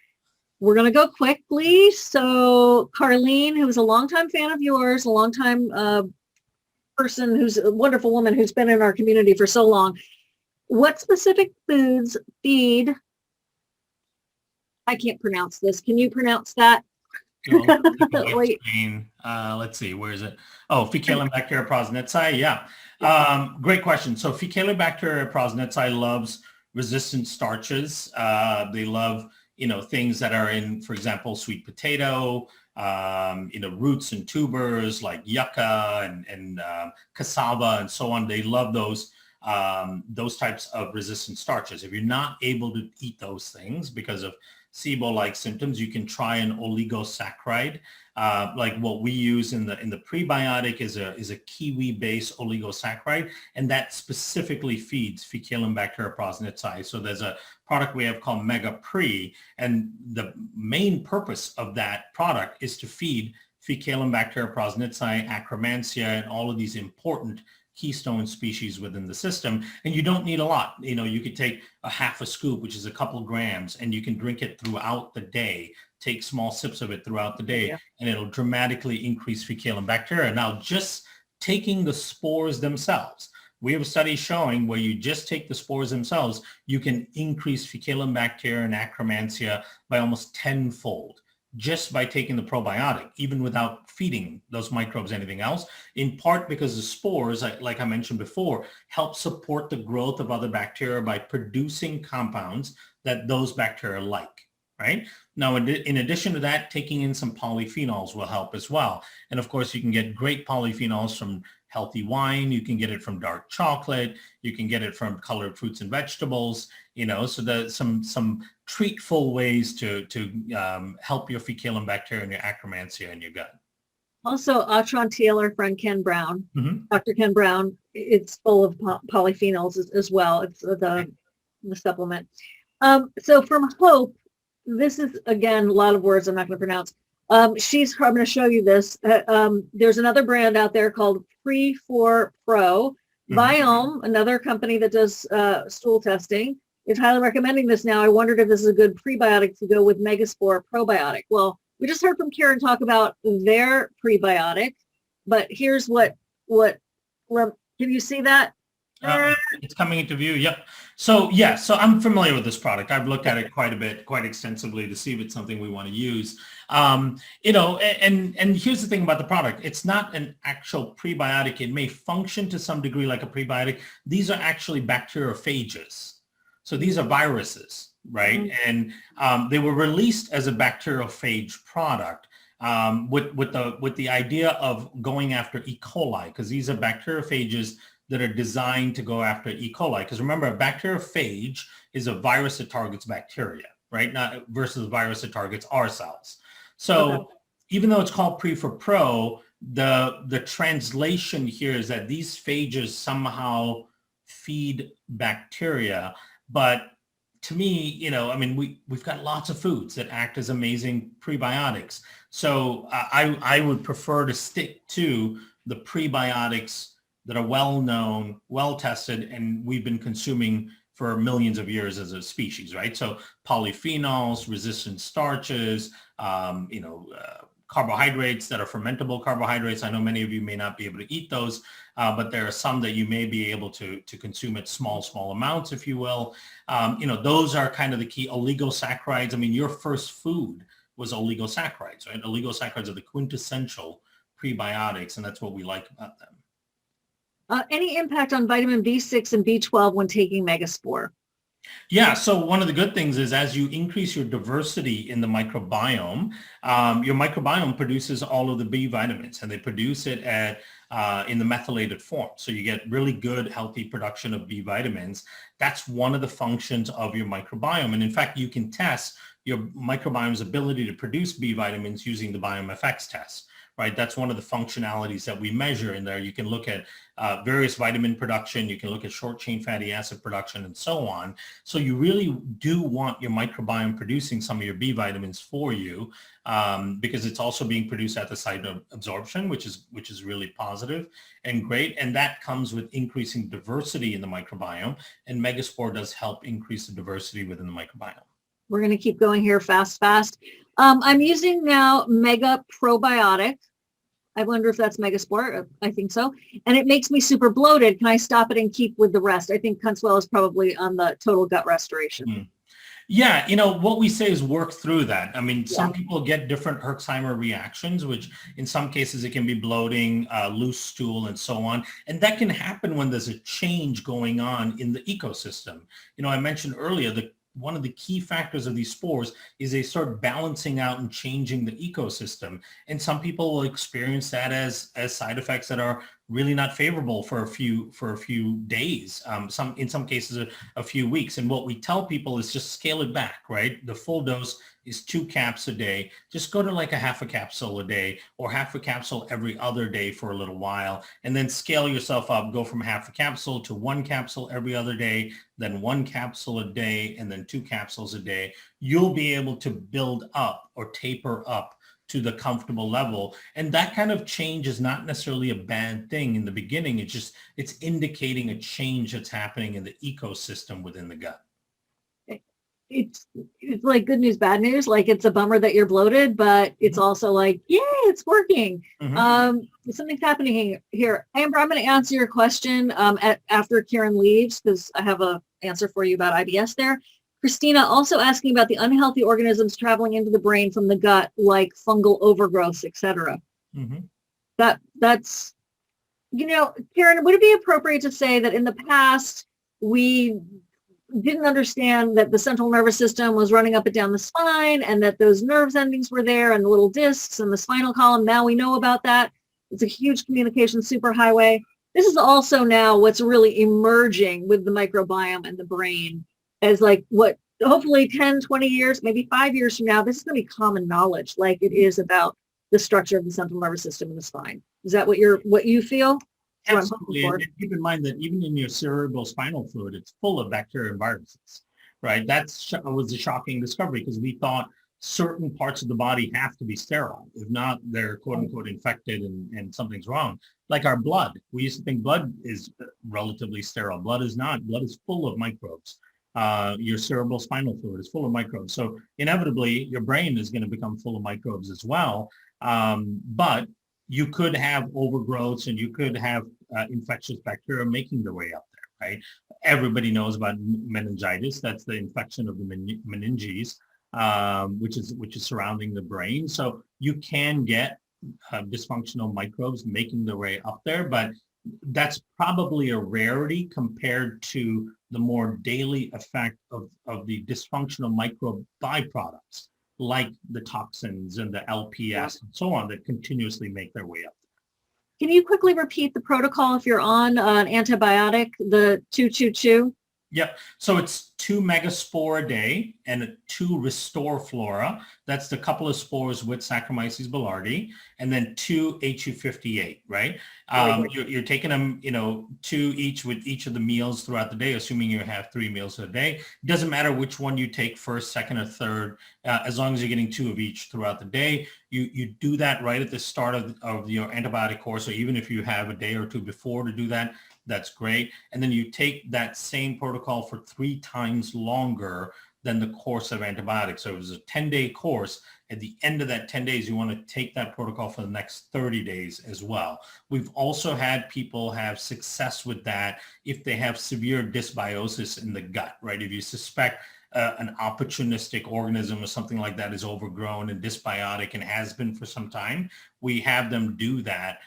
We're going to go quickly. So Carlene, who's a longtime fan of yours, a longtime person who's a wonderful woman who's been in our community for so long. What specific foods feed? I can't pronounce this. Can you pronounce that? No, let's see. Where is it? Oh, Faecalibacter prosnetzi. Yeah. Great question. So Faecalibacter prosnetzi loves resistant starches. They love things that are in, for example, sweet potato, roots and tubers like yucca and cassava and so on. They love those types of resistant starches. If you're not able to eat those things because of SIBO-like symptoms, you can try an oligosaccharide. Like what we use in the prebiotic is a kiwi-based oligosaccharide, and that specifically feeds Faecalibacter prosnetzi. So there's a product we have called Megaspore, and the main purpose of that product is to feed Faecalibacter prosnetzi, Akkermansia, and all of these important keystone species within the system. And you don't need a lot. You could take a half a scoop, which is a couple grams, and you can drink it throughout the day. Take small sips of it throughout the day, and it'll dramatically increase fecal bacteria. Now, just taking the spores themselves, we have studies showing where you just take the spores themselves, you can increase fecal bacteria and Akkermansia by almost tenfold just by taking the probiotic, even without feeding those microbes anything else, in part because the spores, like I mentioned before, help support the growth of other bacteria by producing compounds that those bacteria like, right? Now, in addition to that, taking in some polyphenols will help as well. And of course, you can get great polyphenols from healthy wine. You can get it from dark chocolate. You can get it from colored fruits and vegetables. So there's some treatful ways to help your fecal bacteria and your Akkermansia in your gut. Also, Atron Taylor, friend Ken Brown, Mm-hmm. Dr. Ken Brown, it's full of polyphenols as well. It's the supplement. So from Hope, this is, again, a lot of words I'm not going to pronounce. I'm going to show you this. There's another brand out there called Pre4 Pro. Mm-hmm. Biome, another company that does stool testing, is highly recommending this now. I wondered if this is a good prebiotic to go with Megaspore Probiotic. Well, we just heard from Kiran talk about their prebiotic, but here's what can you see that? It's coming into view. Yep. So I'm familiar with this product. I've looked at it quite a bit, quite extensively to see if it's something we want to use. And here's the thing about the product. It's not an actual prebiotic. It may function to some degree like a prebiotic. These are actually bacteriophages. So these are viruses, right? Mm-hmm. And they were released as a bacteriophage product with the idea of going after E. coli, because these are bacteriophages that are designed to go after E. coli. Because remember, a bacteriophage is a virus that targets bacteria, right? Not versus a virus that targets our cells. So even though it's called Pre4 Pro, the translation here is that these phages somehow feed bacteria. But to me, we've got lots of foods that act as amazing prebiotics. So I would prefer to stick to the prebiotics that are well-known, well-tested, and we've been consuming for millions of years as a species, right? So polyphenols, resistant starches, carbohydrates that are fermentable carbohydrates. I know many of you may not be able to eat those, but there are some that you may be able to consume at small amounts, if you will. Those are kind of the key. Oligosaccharides. Your first food was oligosaccharides, right? Oligosaccharides are the quintessential prebiotics, and that's what we like about them. Any impact on vitamin B6 and B12 when taking Megaspore? Yeah, so one of the good things is as you increase your diversity in the microbiome, your microbiome produces all of the B vitamins, and they produce it in the methylated form. So you get really good, healthy production of B vitamins. That's one of the functions of your microbiome. And in fact, you can test your microbiome's ability to produce B vitamins using the BiomeFX test. Right, that's one of the functionalities that we measure in there. You can look at various vitamin production, you can look at short chain fatty acid production, and so on. So you really do want your microbiome producing some of your B vitamins for you, because it's also being produced at the site of absorption, which is really positive and great. And that comes with increasing diversity in the microbiome. And Megaspore does help increase the diversity within the microbiome. We're going to keep going here fast. I'm using now Mega Probiotic. I wonder if that's Megaspore. I think so. And it makes me super bloated. Can I stop it and keep with the rest? I think Kunzwell is probably on the total gut restoration. Mm. Yeah, what we say is work through that. Some people get different Herxheimer reactions, which in some cases it can be bloating, loose stool, and so on. And that can happen when there's a change going on in the ecosystem. I mentioned earlier that one of the key factors of these spores is they start balancing out and changing the ecosystem. And some people will experience that as side effects that are really not favorable for a few days, in some cases a few weeks. And what we tell people is just scale it back, right? The full dose is 2 caps a day. Just go to like a half a capsule a day or half a capsule every other day for a little while, and then scale yourself up. Go from half a capsule to 1 capsule every other day, then 1 capsule a day, and then 2 capsules a day. You'll be able to build up or taper up to the comfortable level. And that kind of change is not necessarily a bad thing in the beginning. It's indicating a change that's happening in the ecosystem within the gut. It's like good news, bad news. Like it's a bummer that you're bloated, but it's also like, yay, it's working. Something's happening here. Amber, I'm going to answer your question after Kiran leaves, because I have an answer for you about IBS there. Christina also asking about the unhealthy organisms traveling into the brain from the gut, like fungal overgrowths, etc. That's, Kiran, would it be appropriate to say that in the past we didn't understand that the central nervous system was running up and down the spine, and that those nerves endings were there, and the little discs and the spinal column? Now we know about that. It's a huge communication superhighway. This is also now what's really emerging with the microbiome and the brain as like what hopefully 10, 20 years, maybe 5 years from now, this is going to be common knowledge, like it is about the structure of the central nervous system and the spine. Is that what you feel? Absolutely. And keep in mind that even in your cerebral spinal fluid, it's full of bacteria and viruses, right? That was a shocking discovery, because we thought certain parts of the body have to be sterile. If not, they're quote unquote infected and something's wrong. Like our blood. We used to think blood is relatively sterile. Blood is not. Blood is full of microbes. Your cerebral spinal fluid is full of microbes. So inevitably, your brain is going to become full of microbes as well. But you could have overgrowths, and you could have infectious bacteria making their way up there, right? Everybody knows about meningitis. That's the infection of the meninges, which is surrounding the brain. So you can get dysfunctional microbes making their way up there, but that's probably a rarity compared to the more daily effect of the dysfunctional microbe byproducts, like the toxins and the LPS and so on, that continuously make their way up. Can you quickly repeat the protocol if you're on an antibiotic, the 222? Yep. So it's 2 Megaspore a day and 2 Restore Flora. That's the couple of spores with Saccharomyces boulardii, and then 2 HU58, right? You're taking them, 2 each with each of the meals throughout the day, assuming you have 3 meals a day. It doesn't matter which one you take first, second, or third, as long as you're getting 2 of each throughout the day. You do that right at the start of your antibiotic course, or even if you have a day or two before to do that, that's great. And then you take that same protocol for 3 times longer than the course of antibiotics. So it was a 10-day course. At the end of that 10 days, you want to take that protocol for the next 30 days as well. We've also had people have success with that if they have severe dysbiosis in the gut, right? If you suspect an opportunistic organism or something like that is overgrown and dysbiotic and has been for some time, we have them do that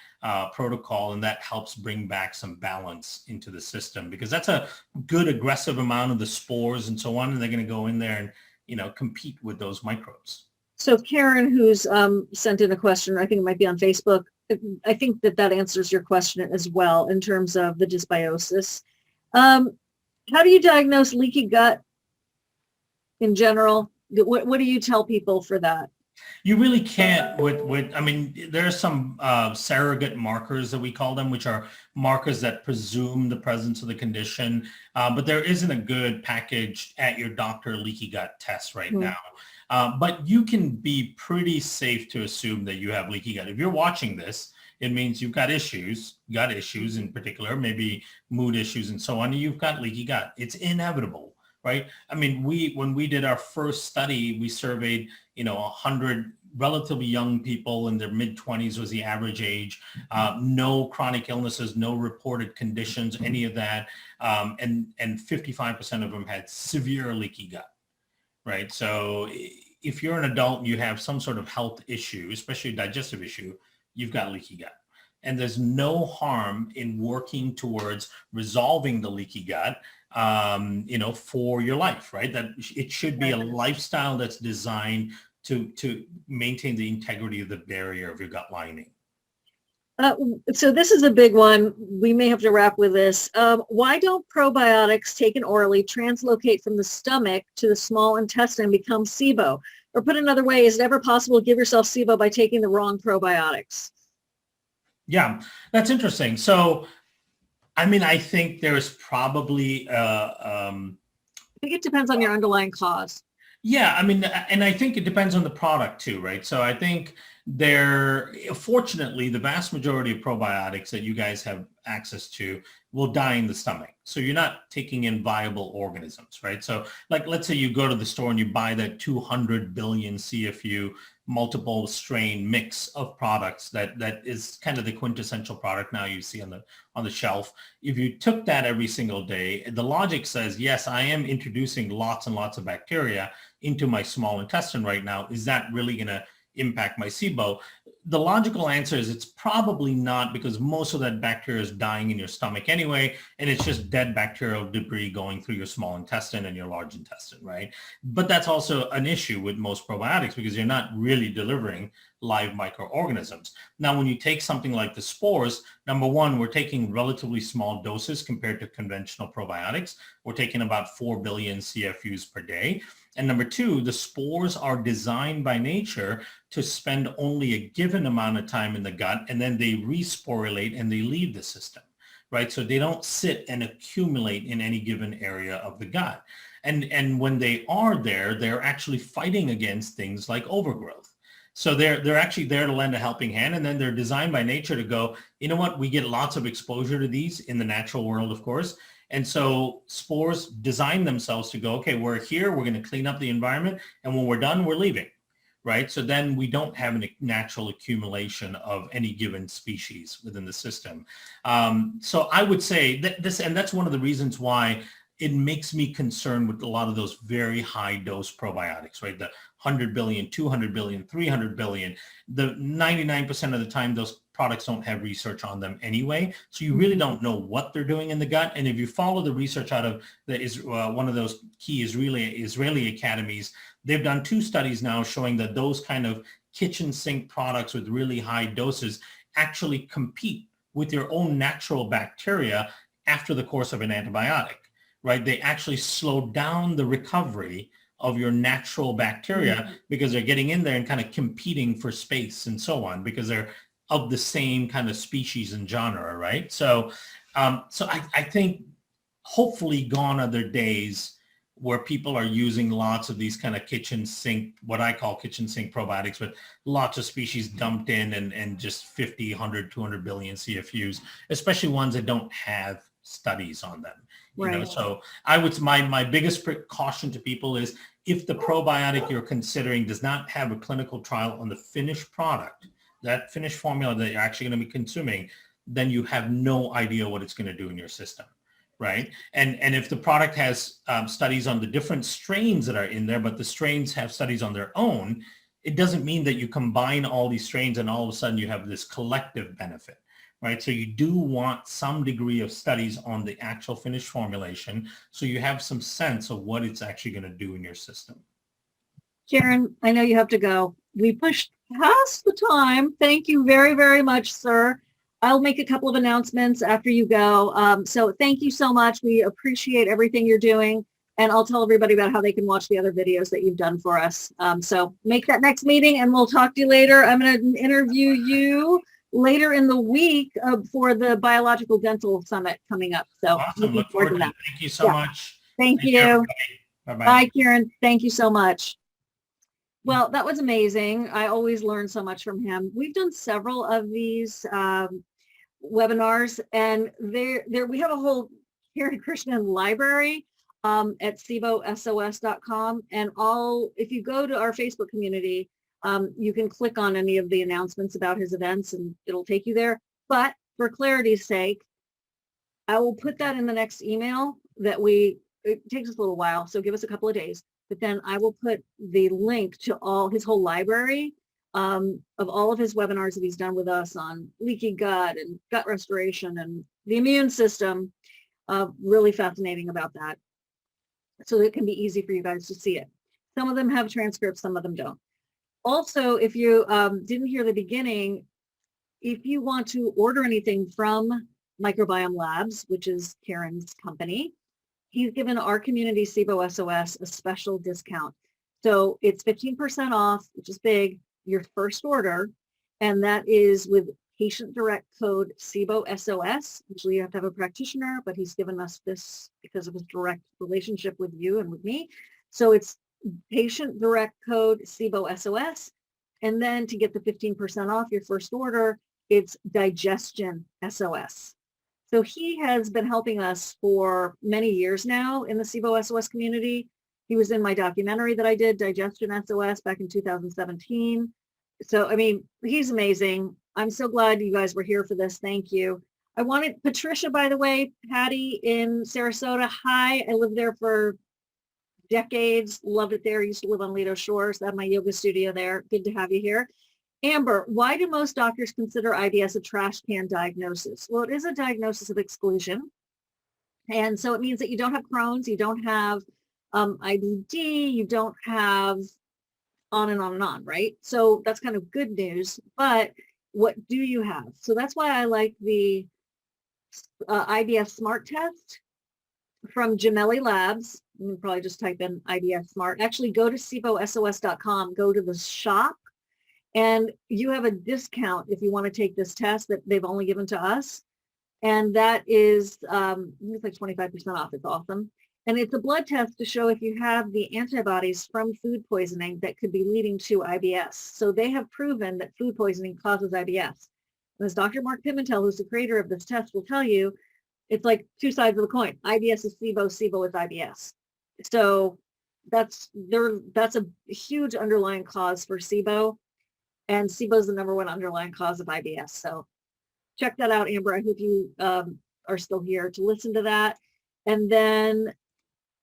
protocol, and that helps bring back some balance into the system, because that's a good aggressive amount of the spores and so on, and they're going to go in there and compete with those microbes. So Karen, who's sent in a question, I think it might be on Facebook, I think that answers your question as well in terms of the dysbiosis. How do you diagnose leaky gut in general? What do you tell people for that? You really can't there are some surrogate markers that we call them, which are markers that presume the presence of the condition, but there isn't a good package at your doctor leaky gut test right now. But you can be pretty safe to assume that you have leaky gut. If you're watching this, it means you've got issues, gut issues in particular, maybe mood issues and so on, and you've got leaky gut. It's inevitable, right? I mean, when we did our first study, we surveyed 100 relatively young people in their mid-20s was the average age, no chronic illnesses, no reported conditions, any of that, and 55% of them had severe leaky gut, right? So if you're an adult and you have some sort of health issue, especially a digestive issue, you've got leaky gut. And there's no harm in working towards resolving the leaky gut, for your life, right? That it should be a lifestyle that's designed to maintain the integrity of the barrier of your gut lining. So this is a big one. We may have to wrap with this. Why don't probiotics taken orally translocate from the stomach to the small intestine and become SIBO? Or put another way, is it ever possible to give yourself SIBO by taking the wrong probiotics? Yeah, that's interesting. So, I think there's probably... I think it depends on your underlying cause. Yeah, I mean, and I think it depends on the product too, right? So I think fortunately, the vast majority of probiotics that you guys have access to will die in the stomach. So you're not taking in viable organisms, right? So like, let's say you go to the store and you buy that 200 billion CFU multiple strain mix of products that is kind of the quintessential product now you see on the shelf. If you took that every single day, the logic says, yes, I am introducing lots and lots of bacteria into my small intestine right now. Is that really going to impact my SIBO? The logical answer is it's probably not, because most of that bacteria is dying in your stomach anyway, and it's just dead bacterial debris going through your small intestine and your large intestine, right? But that's also an issue with most probiotics because you're not really delivering live microorganisms. Now, when you take something like the spores, number one, we're taking relatively small doses compared to conventional probiotics. We're taking about 4 billion CFUs per day. And number two, the spores are designed by nature to spend only a given amount of time in the gut, and then they resporulate and they leave the system, right? So they don't sit and accumulate in any given area of the gut. And when they are there, they're actually fighting against things like overgrowth. So they're actually there to lend a helping hand, and then they're designed by nature to go, you know what, we get lots of exposure to these in the natural world, of course. And so spores design themselves to go, okay, we're here, we're going to clean up the environment, and when we're done, we're leaving, right? So then we don't have a natural accumulation of any given species within the system. So I would say that and that's one of the reasons why it makes me concerned with a lot of those very high dose probiotics, right? The 100 billion, 200 billion, 300 billion, the 99% of the time, those products don't have research on them anyway. So you really don't know what they're doing in the gut. And if you follow the research out of one of those key Israeli academies, they've done 2 studies now showing that those kind of kitchen sink products with really high doses actually compete with your own natural bacteria after the course of an antibiotic, right? They actually slow down the recovery of your natural bacteria because they're getting in there and kind of competing for space and so on, because they're of the same kind of species and genre, right? So, I think hopefully gone are the days where people are using lots of these kind of kitchen sink, what I call kitchen sink probiotics, with lots of species dumped in and just 50, 100, 200 billion CFUs, especially ones that don't have studies on them. You know, so I would, my biggest precaution to people is if the probiotic you're considering does not have a clinical trial on the finished product, that finished formula that you're actually going to be consuming, then you have no idea what it's going to do in your system, right? And if the product has studies on the different strains that are in there, but the strains have studies on their own, it doesn't mean that you combine all these strains and all of a sudden you have this collective benefit. Right. So you do want some degree of studies on the actual finished formulation so you have some sense of what it's actually going to do in your system. Kiran, I know you have to go. We pushed past the time. Thank you very, very much, sir. I'll make a couple of announcements after you go. So thank you so much. We appreciate everything you're doing. And I'll tell everybody about how they can watch the other videos that you've done for us. So make that next meeting and we'll talk to you later. I'm going to interview you later in the week for the Biological Dental Summit coming up. So awesome. Look forward to that. Thank you so much. Thank you. Bye-bye. Bye, Kiran. Thank you so much. Well, that was amazing. I always learn so much from him. We've done several of these webinars, and there we have a whole Kiran Krishnan library at SIBOSOS.com. And if you go to our Facebook community, you can click on any of the announcements about his events and it'll take you there. But for clarity's sake, I will put that in the next email it takes us a little while, so give us a couple of days, but then I will put the link to his whole library of all of his webinars that he's done with us on leaky gut and gut restoration and the immune system. Really fascinating about that. So it can be easy for you guys to see it. Some of them have transcripts, some of them don't. Also, if you didn't hear the beginning, if you want to order anything from Microbiome Labs, which is Kiran's company, he's given our community SIBO SOS a special discount. So it's 15% off, which is big, your first order. And that is with patient direct code SIBO SOS. Usually you have to have a practitioner, but he's given us this because of his direct relationship with you and with me. So it's patient direct code SIBO SOS. And then to get the 15% off your first order, it's Digestion SOS. So he has been helping us for many years now in the SIBO SOS community. He was in my documentary that I did, Digestion SOS, back in 2017. So, I mean, he's amazing. I'm so glad you guys were here for this. Thank you. I wanted Patricia, by the way, Patty in Sarasota. Hi, I lived there for decades. Loved it there. Used to live on Lido Shores. I have my yoga studio there. Good to have you here. Amber, why do most doctors consider IBS a trash can diagnosis? Well, it is a diagnosis of exclusion. And so it means that you don't have Crohn's, you don't have IBD, you don't have on and on and on, right? So that's kind of good news. But what do you have? So that's why I like the IBS Smart Test from Gemelli Labs. You can probably just type in IBS Smart. Actually, go to SIBOSOS.com, go to the shop, and you have a discount if you want to take this test that they've only given to us. And that is, it's like 25% off. It's awesome. And it's a blood test to show if you have the antibodies from food poisoning that could be leading to IBS. So they have proven that food poisoning causes IBS. And as Dr. Mark Pimentel, who's the creator of this test, will tell you, it's like two sides of the coin. IBS is SIBO, SIBO is IBS. So that's a huge underlying cause for SIBO. And SIBO is the number one underlying cause of IBS. So check that out, Amber. I hope you are still here to listen to that. And then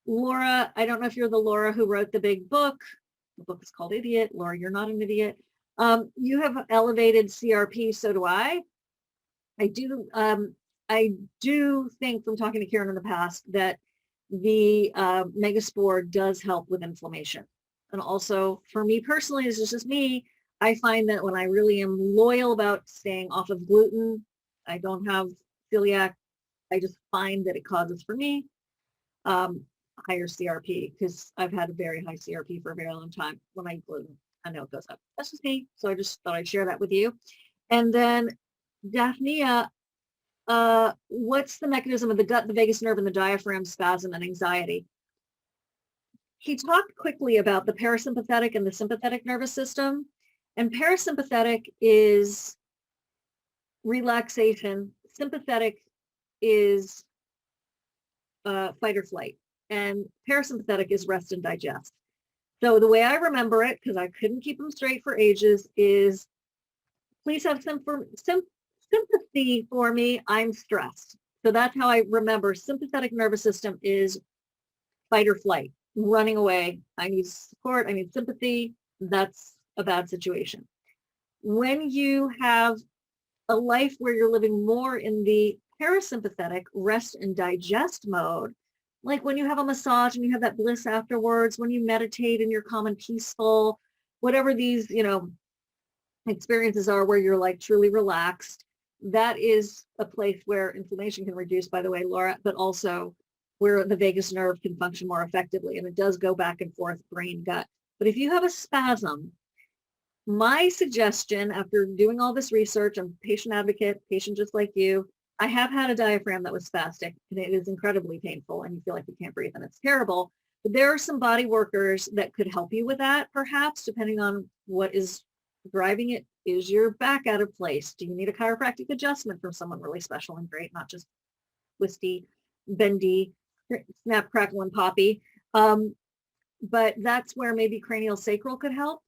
Laura, I don't know if you're the Laura who wrote the big book. The book is called Idiot. Laura, you're not an idiot. You have elevated CRP, so do I. I do think from talking to Kiran in the past that the Megaspore does help with inflammation. And also for me personally, this is just me, I find that when I really am loyal about staying off of gluten, I don't have celiac, I just find that it causes for me higher CRP because I've had a very high CRP for a very long time when I eat gluten. I know it goes up. That's just me. So I just thought I'd share that with you. And then Daphnia, what's the mechanism of the gut, the vagus nerve, and the diaphragm spasm and anxiety? He talked quickly about the parasympathetic and the sympathetic nervous system. And parasympathetic is relaxation. Sympathetic is fight or flight. And parasympathetic is rest and digest. So the way I remember it, because I couldn't keep them straight for ages, is please have sympathy for me. I'm stressed. So that's how I remember. Sympathetic nervous system is fight or flight, running away. I need support. I need sympathy. That's a bad situation. When you have a life where you're living more in the parasympathetic rest and digest mode, like when you have a massage and you have that bliss afterwards, when you meditate and you're calm and peaceful, whatever these, experiences are where you're like truly relaxed, that is a place where inflammation can reduce, by the way, Laura, but also where the vagus nerve can function more effectively. And it does go back and forth, brain, gut. But if you have a spasm, my suggestion after doing all this research, I'm a patient advocate, patient just like you, I have had a diaphragm that was spastic and it is incredibly painful and you feel like you can't breathe and it's terrible. But there are some body workers that could help you with that, perhaps, depending on what is driving it. Is your back out of place? Do you need a chiropractic adjustment from someone really special and great, not just twisty, bendy, snap, crackle, and poppy? But that's where maybe cranial sacral could help.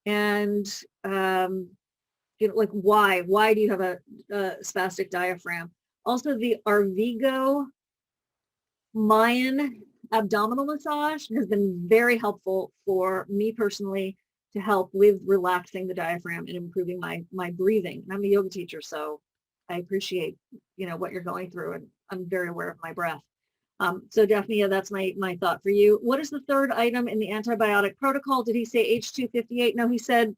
And like why do you have a spastic diaphragm? Also, the Arvigo Mayan abdominal massage has been very helpful for me personally to help with relaxing the diaphragm and improving my breathing. And I'm a yoga teacher, so I appreciate what you're going through, and I'm very aware of my breath. So Daphnia, that's my thought for you. What is the third item in the antibiotic protocol? Did he say H258? No, he said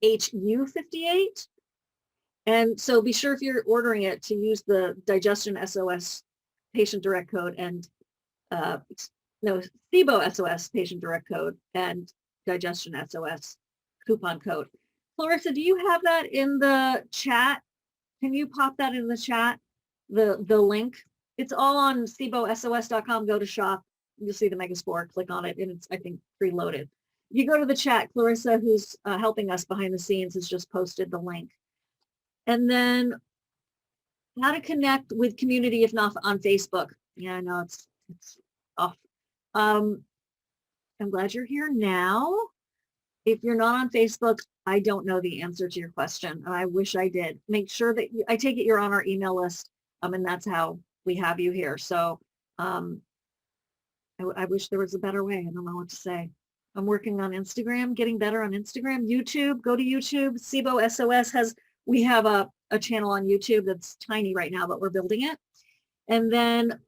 HU58. And so be sure if you're ordering it to use the Digestion SOS patient direct code and SIBO SOS patient direct code and Digestion SOS coupon code. Clarissa, do you have that in the chat? Can you pop that in the chat? The link? It's all on SIBOSOS.com. Go to shop. you'll see the Megaspore, click on it, and it's, I think, preloaded. You go to the chat, Clarissa, who's helping us behind the scenes, has just posted the link. And then how to connect with community if not on Facebook. Yeah, I know it's off. I'm glad you're here now. If you're not on Facebook, I don't know the answer to your question, and I wish I did. Make sure that I take it you're on our email list, and that's how we have you here. So I wish there was a better way. I don't know what to say. I'm working on Instagram, getting better on Instagram. YouTube, go to YouTube. SIBO SOS we have a channel on YouTube that's tiny right now, but we're building it. And then,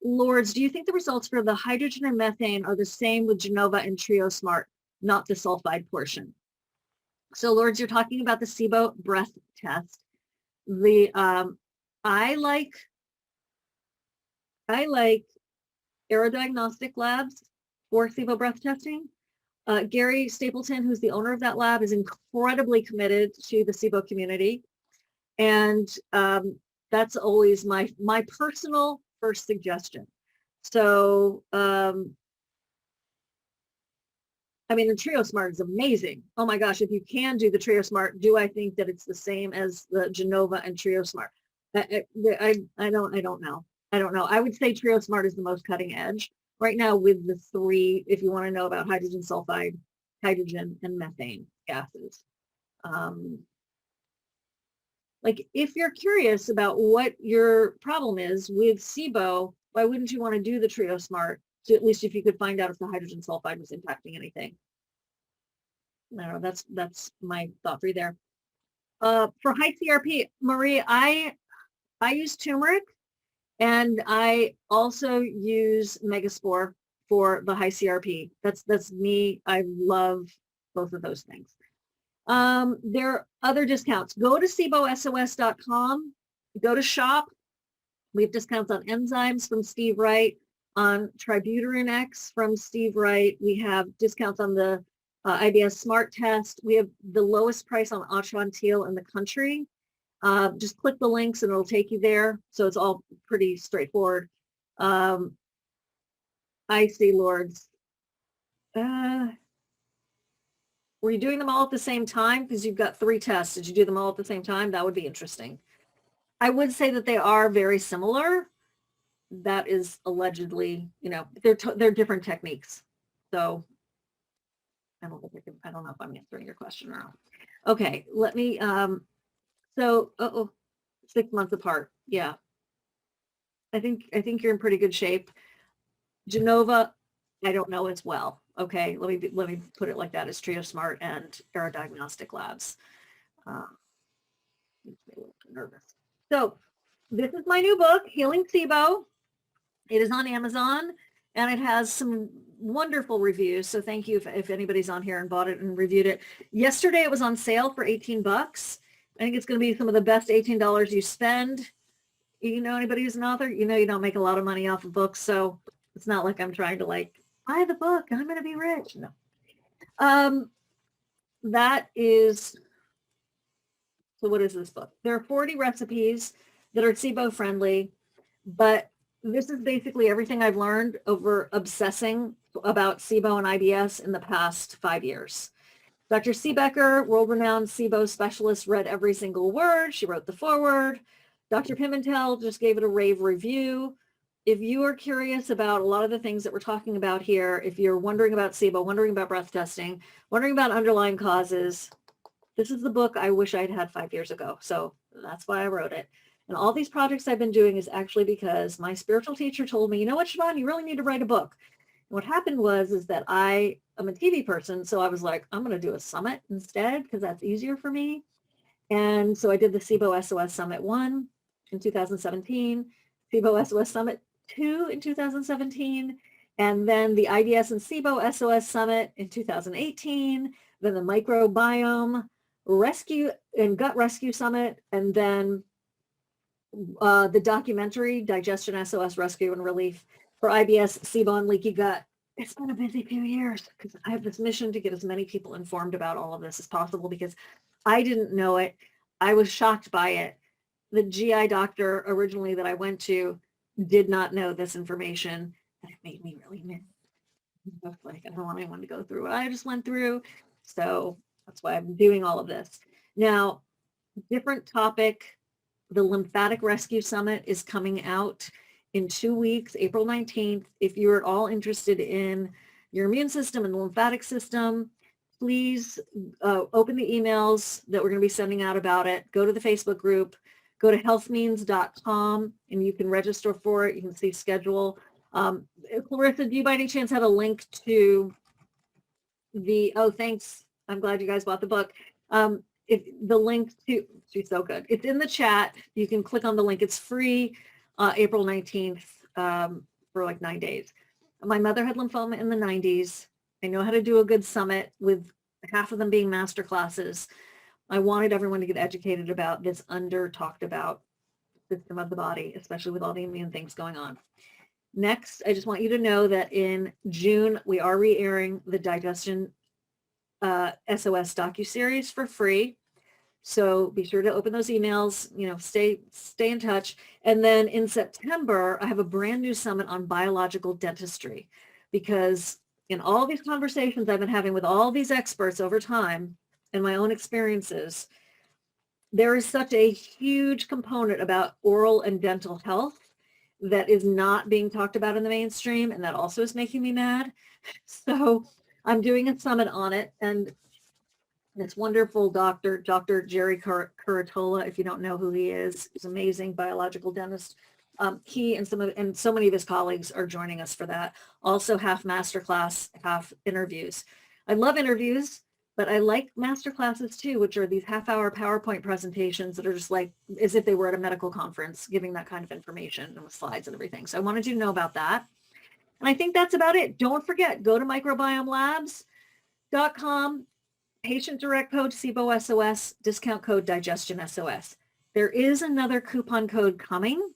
Lords, do you think the results for the hydrogen and methane are the same with Genova and TrioSmart, not the sulfide portion? So, Lords, you're talking about the SIBO breath test. I like Aerodiagnostics Labs for SIBO breath testing. Gary Stapleton, who's the owner of that lab, is incredibly committed to the SIBO community. And that's always my personal first suggestion. So, I mean, the TrioSmart is amazing. Oh my gosh, if you can do the TrioSmart, do I think that it's the same as the Genova and TrioSmart? I don't know. I don't know. I would say TrioSmart is the most cutting edge right now with the three, if you want to know about hydrogen sulfide, hydrogen, and methane gases. Like, if you're curious about what your problem is with SIBO, why wouldn't you want to do the TrioSmart? So at least if you could find out if the hydrogen sulfide was impacting anything. I don't know, that's my thought for you there. For high CRP, Marie, I use turmeric, and I also use Megaspore for the high CRP. That's me. I love both of those things. There are other discounts. Go to SIBOSOS.com, go to shop. We have discounts on enzymes from Steve Wright, on Tributyrin X from Steve Wright. We have discounts on the IBS Smart Test. We have the lowest price on Atrantil in the country. Just click the links and it'll take you there. So it's all pretty straightforward. I see, Lords. Were you doing them all at the same time? Because you've got 3 tests. Did you do them all at the same time? That would be interesting. I would say that they are very similar. That is allegedly, they're different techniques. So I don't know if I'm answering your question or not. Okay, let me, so 6 months apart. Yeah. I think you're in pretty good shape. Genova, I don't know as well. Okay, let me put it like that. It's TrioSmart and Aerodiagnostics Labs. Nervous. So this is my new book, Healing SIBO. It is on Amazon, and it has some wonderful reviews. So thank you if anybody's on here and bought it and reviewed it. Yesterday it was on sale for $18. I think it's going to be some of the best $18 you spend. You know anybody who's an author? You know you don't make a lot of money off of books, so it's not like I'm trying to buy the book, I'm going to be rich. No. That is, so what is this book? There are 40 recipes that are SIBO friendly, but this is basically everything I've learned over obsessing about SIBO and IBS in the past 5 years. Dr. Seebecker, world-renowned SIBO specialist, read every single word. She wrote the foreword. Dr. Pimentel just gave it a rave review. If you are curious about a lot of the things that we're talking about here, if you're wondering about SIBO, wondering about breath testing, wondering about underlying causes, this is the book I wish I'd had 5 years ago. So that's why I wrote it. And all these projects I've been doing is actually because my spiritual teacher told me, you know what, Shivan, you really need to write a book. And what happened is that I am a TV person. So I was like, I'm going to do a summit instead because that's easier for me. And so I did the SIBO SOS Summit 1 in 2017, SIBO SOS Summit 2 in 2017, and then the IBS and SIBO SOS Summit in 2018, then the Microbiome Rescue and Gut Rescue Summit, and then the documentary Digestion SOS Rescue and Relief for IBS, SIBO, and leaky gut. It's been a busy few years because I have this mission to get as many people informed about all of this as possible because I didn't know it. I was shocked by it. The GI doctor originally that I went to did not know this information. And it made me really mad. Like, I don't want anyone to go through what I just went through. So that's why I'm doing all of this. Now, different topic. The Lymphatic Rescue Summit is coming out in 2 weeks, April 19th. If you're at all interested in your immune system and the lymphatic system, please open the emails that we're going to be sending out about it. Go to the Facebook group, go to healthmeans.com, and you can register for it. You can see schedule. Clarissa, do you by any chance have a link to the, oh, thanks. I'm glad you guys bought the book. If the link to, she's so good. It's in the chat. You can click on the link. It's free, April 19th, for like 9 days. My mother had lymphoma in the 90s. I know how to do a good summit with half of them being master classes. I wanted everyone to get educated about this under talked about system of the body, especially with all the immune things going on. Next, I just want you to know that in June, we are re-airing the Digestion SOS docuseries for free. So be sure to open those emails, stay in touch. And then in September, I have a brand new summit on biological dentistry, because in all these conversations I've been having with all these experts over time and my own experiences, there is such a huge component about oral and dental health that is not being talked about in the mainstream, and that also is making me mad. So I'm doing a summit on it, and this wonderful Dr. Jerry Curatola, if you don't know who he is, he's an amazing biological dentist. He and so many of his colleagues are joining us for that. Also half masterclass, half interviews. I love interviews, but I like masterclasses too, which are these half-hour PowerPoint presentations that are just like as if they were at a medical conference, giving that kind of information and with slides and everything. So I wanted you to know about that. And I think that's about it. Don't forget, go to microbiomelabs.com, patient direct code SIBO SOS, discount code Digestion SOS. There is another coupon code coming.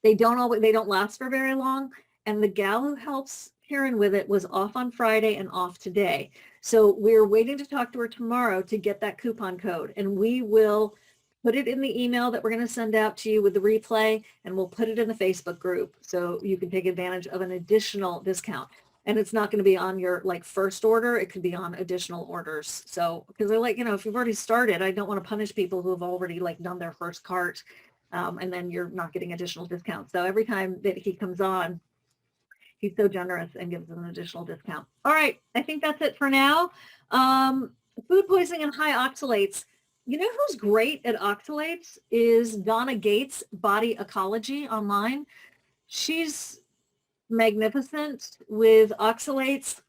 They don't last for very long. And the gal who helps Kiran with it was off on Friday and off today. So we're waiting to talk to her tomorrow to get that coupon code. And we will put it in the email that we're going to send out to you with the replay, and we'll put it in the Facebook group so you can take advantage of an additional discount. And it's not going to be on your first order. It could be on additional orders. So, because they're if you've already started, I don't want to punish people who have already done their first cart, and then you're not getting additional discounts. So every time that he comes on, he's so generous and gives an additional discount. All right, I think that's it for now. Food poisoning and high oxalates. You know who's great at oxalates is Donna Gates, Body Ecology online. She's magnificent with oxalates.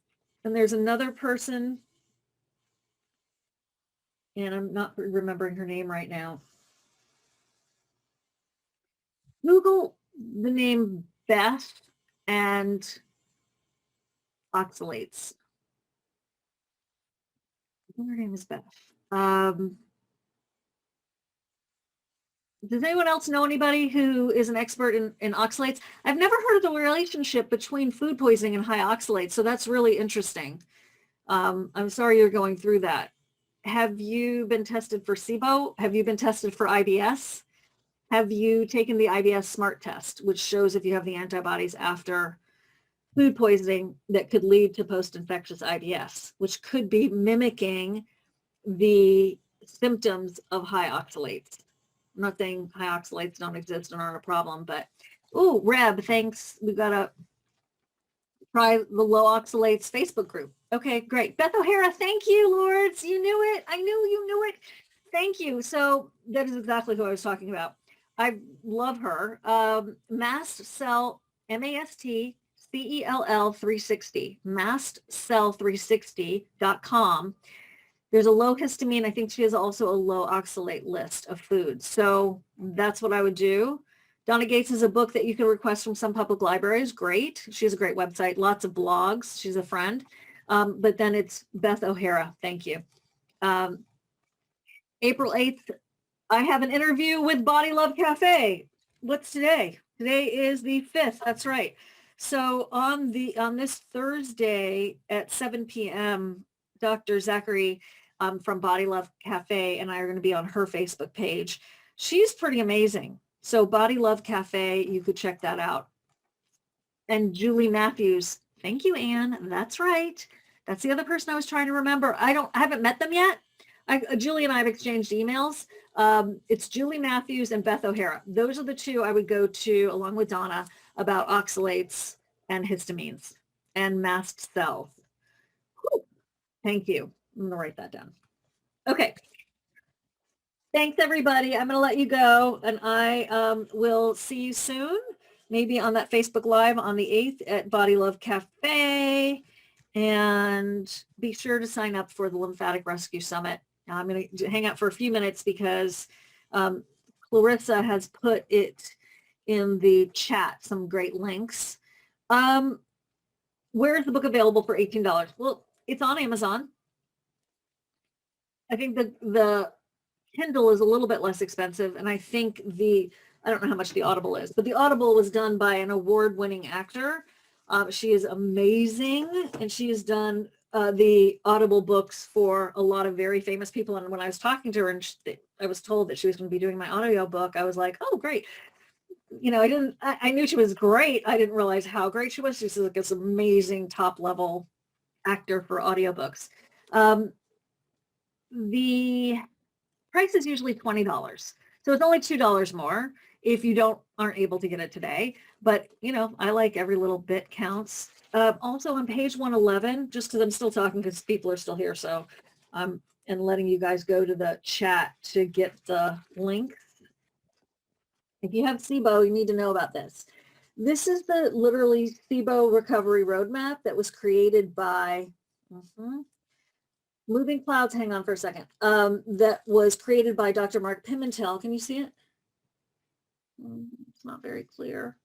And there's another person, and I'm not remembering her name right now. Google the name Beth and oxalates. I think her name is Beth. Does anyone else know anybody who is an expert in oxalates? I've never heard of the relationship between food poisoning and high oxalates, so that's really interesting. I'm sorry you're going through that. Have you been tested for SIBO? Have you been tested for IBS? Have you taken the IBS SMART test, which shows if you have the antibodies after food poisoning that could lead to post-infectious IBS, which could be mimicking the symptoms of high oxalates? I'm not saying high oxalates don't exist and aren't a problem, but, ooh, Reb, thanks. We got to try the low oxalates Facebook group. Okay, great. Beth O'Hara, thank you, Lords. You knew it. I knew you knew it. Thank you. So that is exactly who I was talking about. I love her. Mast Cell, MASTCELL 360, mastcell360.com. There's a low histamine. I think she has also a low oxalate list of foods. So that's what I would do. Donna Gates is a book that you can request from some public libraries. Great. She has a great website, lots of blogs. She's a friend. But then it's Beth O'Hara. Thank you. April 8th, I have an interview with Body Love Cafe. What's today? Today is the 5th. That's right. So on this Thursday at 7 p.m., Dr. Zachary from Body Love Cafe and I are going to be on her Facebook page. She's pretty amazing. So Body Love Cafe, you could check that out. And Julie Matthews. Thank you, Anne. That's right. That's the other person I was trying to remember. I haven't met them yet. Julie and I have exchanged emails. It's Julie Matthews and Beth O'Hara. Those are the two I would go to along with Donna about oxalates and histamines and mast cells. Whew. Thank you. I'm going to write that down. Okay. Thanks, everybody. I'm going to let you go, and I will see you soon, maybe on that Facebook Live on the 8th at Body Love Cafe. And be sure to sign up for the Lymphatic Rescue Summit. Now, I'm going to hang out for a few minutes because Clarissa has put it in the chat, some great links. Where is the book available for $18? Well, it's on Amazon. I think the Kindle is a little bit less expensive, and I think I don't know how much the Audible is, but the Audible was done by an award-winning actor. She is amazing, and she has done the Audible books for a lot of very famous people. And when I was talking to her and I was told that she was going to be doing my audio book, I was like, oh, great. You know, I knew she was great. I didn't realize how great she was. She's like this amazing top-level actor for audiobooks. The price is usually $20. So it's only $2 more if you aren't able to get it today. But, you know, I like every little bit counts. Also on page 111, just because I'm still talking because people are still here. So and letting you guys go to the chat to get the links. If you have SIBO, you need to know about this. This is the literally SIBO recovery roadmap that was created by Moving Clouds, hang on for a second. That was created by Dr. Mark Pimentel. Can you see it? It's not very clear.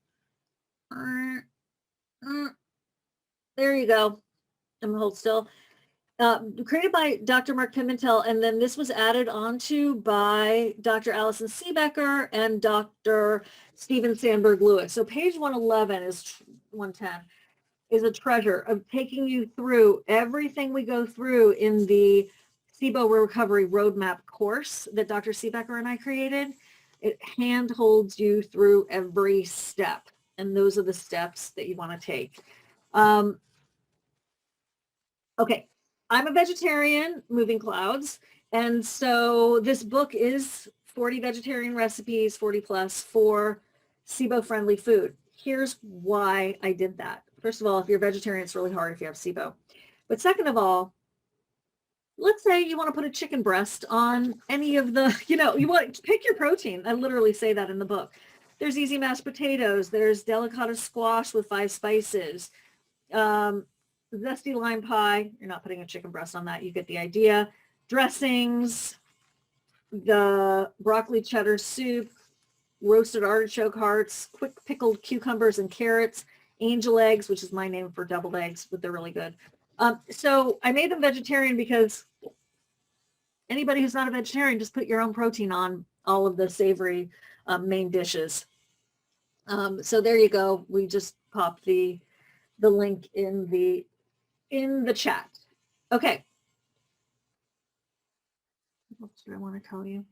There you go. I'm gonna hold still. Created by Dr. Mark Pimentel, and then this was added onto by Dr. Allison Seebecker and Dr. Stephen Sandberg Lewis. So page 111 is 110. Is a treasure of taking you through everything we go through in the SIBO Recovery Roadmap course that Dr. Seebecker and I created. It handholds you through every step, and those are the steps that you want to take. Okay, I'm a vegetarian, Moving Clouds, and so this book is 40 vegetarian recipes, 40 plus, for SIBO-friendly food. Here's why I did that. First of all, if you're a vegetarian, it's really hard if you have SIBO. But second of all, let's say you want to put a chicken breast on any of the, you want to pick your protein. I literally say that in the book. There's easy mashed potatoes. There's delicata squash with 5 spices. Zesty lime pie. You're not putting a chicken breast on that. You get the idea. Dressings, the broccoli cheddar soup, roasted artichoke hearts, quick pickled cucumbers and carrots, angel eggs, which is my name for deviled eggs, but they're really good. So I made them vegetarian because anybody who's not a vegetarian, just put your own protein on all of the savory main dishes. So there you go. We just popped the link in the chat. Okay. What do I want to tell you?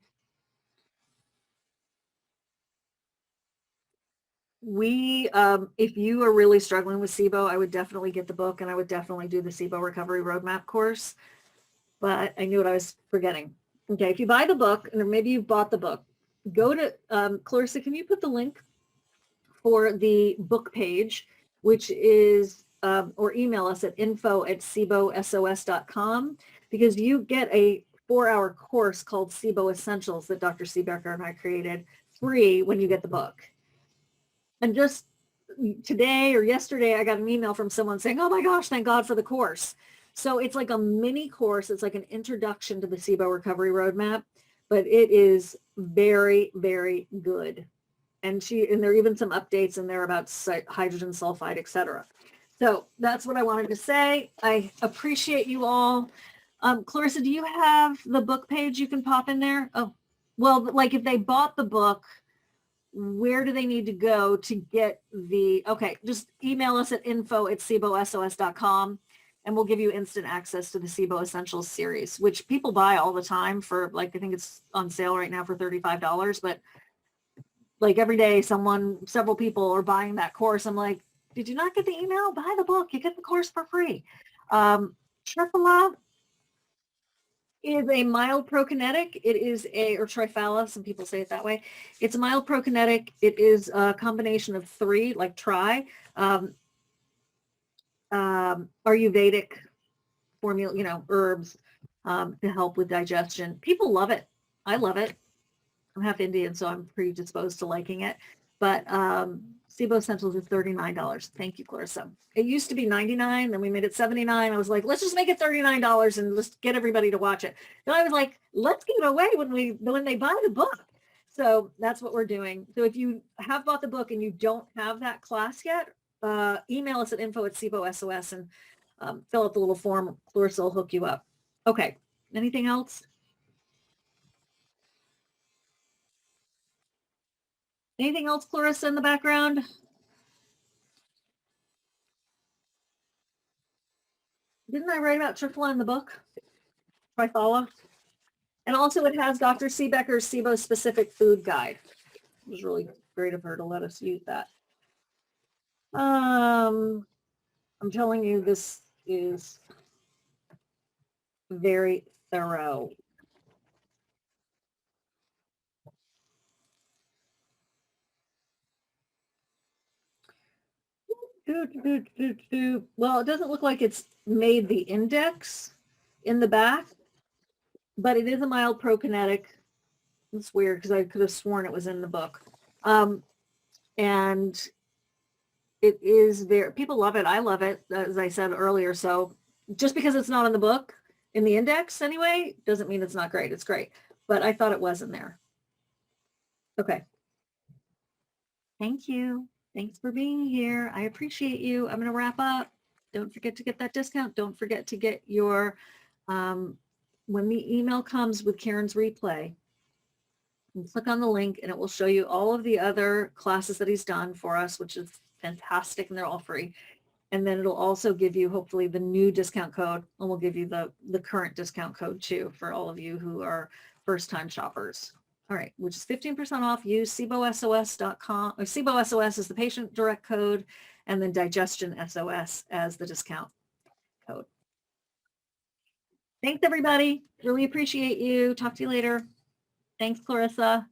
If you are really struggling with SIBO, I would definitely get the book, and I would definitely do the SIBO Recovery Roadmap course. But I knew what I was forgetting. Okay, if you buy the book, or maybe you bought the book, go to, Clarissa, can you put the link for the book page, which is, or email us at info@sibosos.com, because you get a 4-hour course called SIBO Essentials that Dr. Seebecker and I created free when you get the book. And just today or yesterday, I got an email from someone saying, oh my gosh, thank God for the course. So it's like a mini course. It's like an introduction to the SIBO Recovery Roadmap, but it is very, very good. And there are even some updates in there about hydrogen sulfide, etc. So that's what I wanted to say. I appreciate you all. Clarissa, do you have the book page you can pop in there? Oh, well, like if they bought the book, where do they need to go to get okay, just email us at info@sibosos.com and we'll give you instant access to the SIBO Essentials series, which people buy all the time for, like, I think it's on sale right now for $35, but like every day several people are buying that course. I'm like, Did you not get the email? Buy the book. You get the course for free. Triphala is a mild prokinetic. It is or triphala, some people say it that way. It's a mild prokinetic. It is a combination of 3, like Ayurvedic formula, herbs to help with digestion. People love it. I love it. I'm half Indian, so I'm predisposed to liking it. But SIBO Essentials is $39. Thank you, Clarissa. It used to be $99, then we made it $79. I was like, let's just make it $39 and let's get everybody to watch it. Then I was like, let's give it away when they buy the book. So that's what we're doing. So if you have bought the book and you don't have that class yet, email us at info@SIBOSOS and fill out the little form. Clarissa will hook you up. Okay. Anything else? Anything else, Clarissa, in the background? Didn't I write about triphala in the book? Triphala? And also it has Dr. Seebecker's SIBO specific food guide. It was really great of her to let us use that. I'm telling you, this is very thorough. Well, it doesn't look like it's made the index in the back, but it is a mild prokinetic. It's weird because I could have sworn it was in the book. And it is very, people love it. I love it, as I said earlier. So just because it's not in the book, in the index anyway, doesn't mean it's not great. It's great. But I thought it was in there. Okay. Thank you. Thanks for being here. I appreciate you. I'm going to wrap up. Don't forget to get that discount. Don't forget to get your, when the email comes with Karen's replay, and click on the link and it will show you all of the other classes that he's done for us, which is fantastic, and they're all free. And then it'll also give you hopefully the new discount code, and we'll give you the current discount code too for all of you who are first-time shoppers. All right, which is 15% off. Use SIBOSOS.com, or SIBOSOS is the patient direct code, and then Digestion SOS as the discount code. Thanks, everybody. Really appreciate you. Talk to you later. Thanks, Clarissa.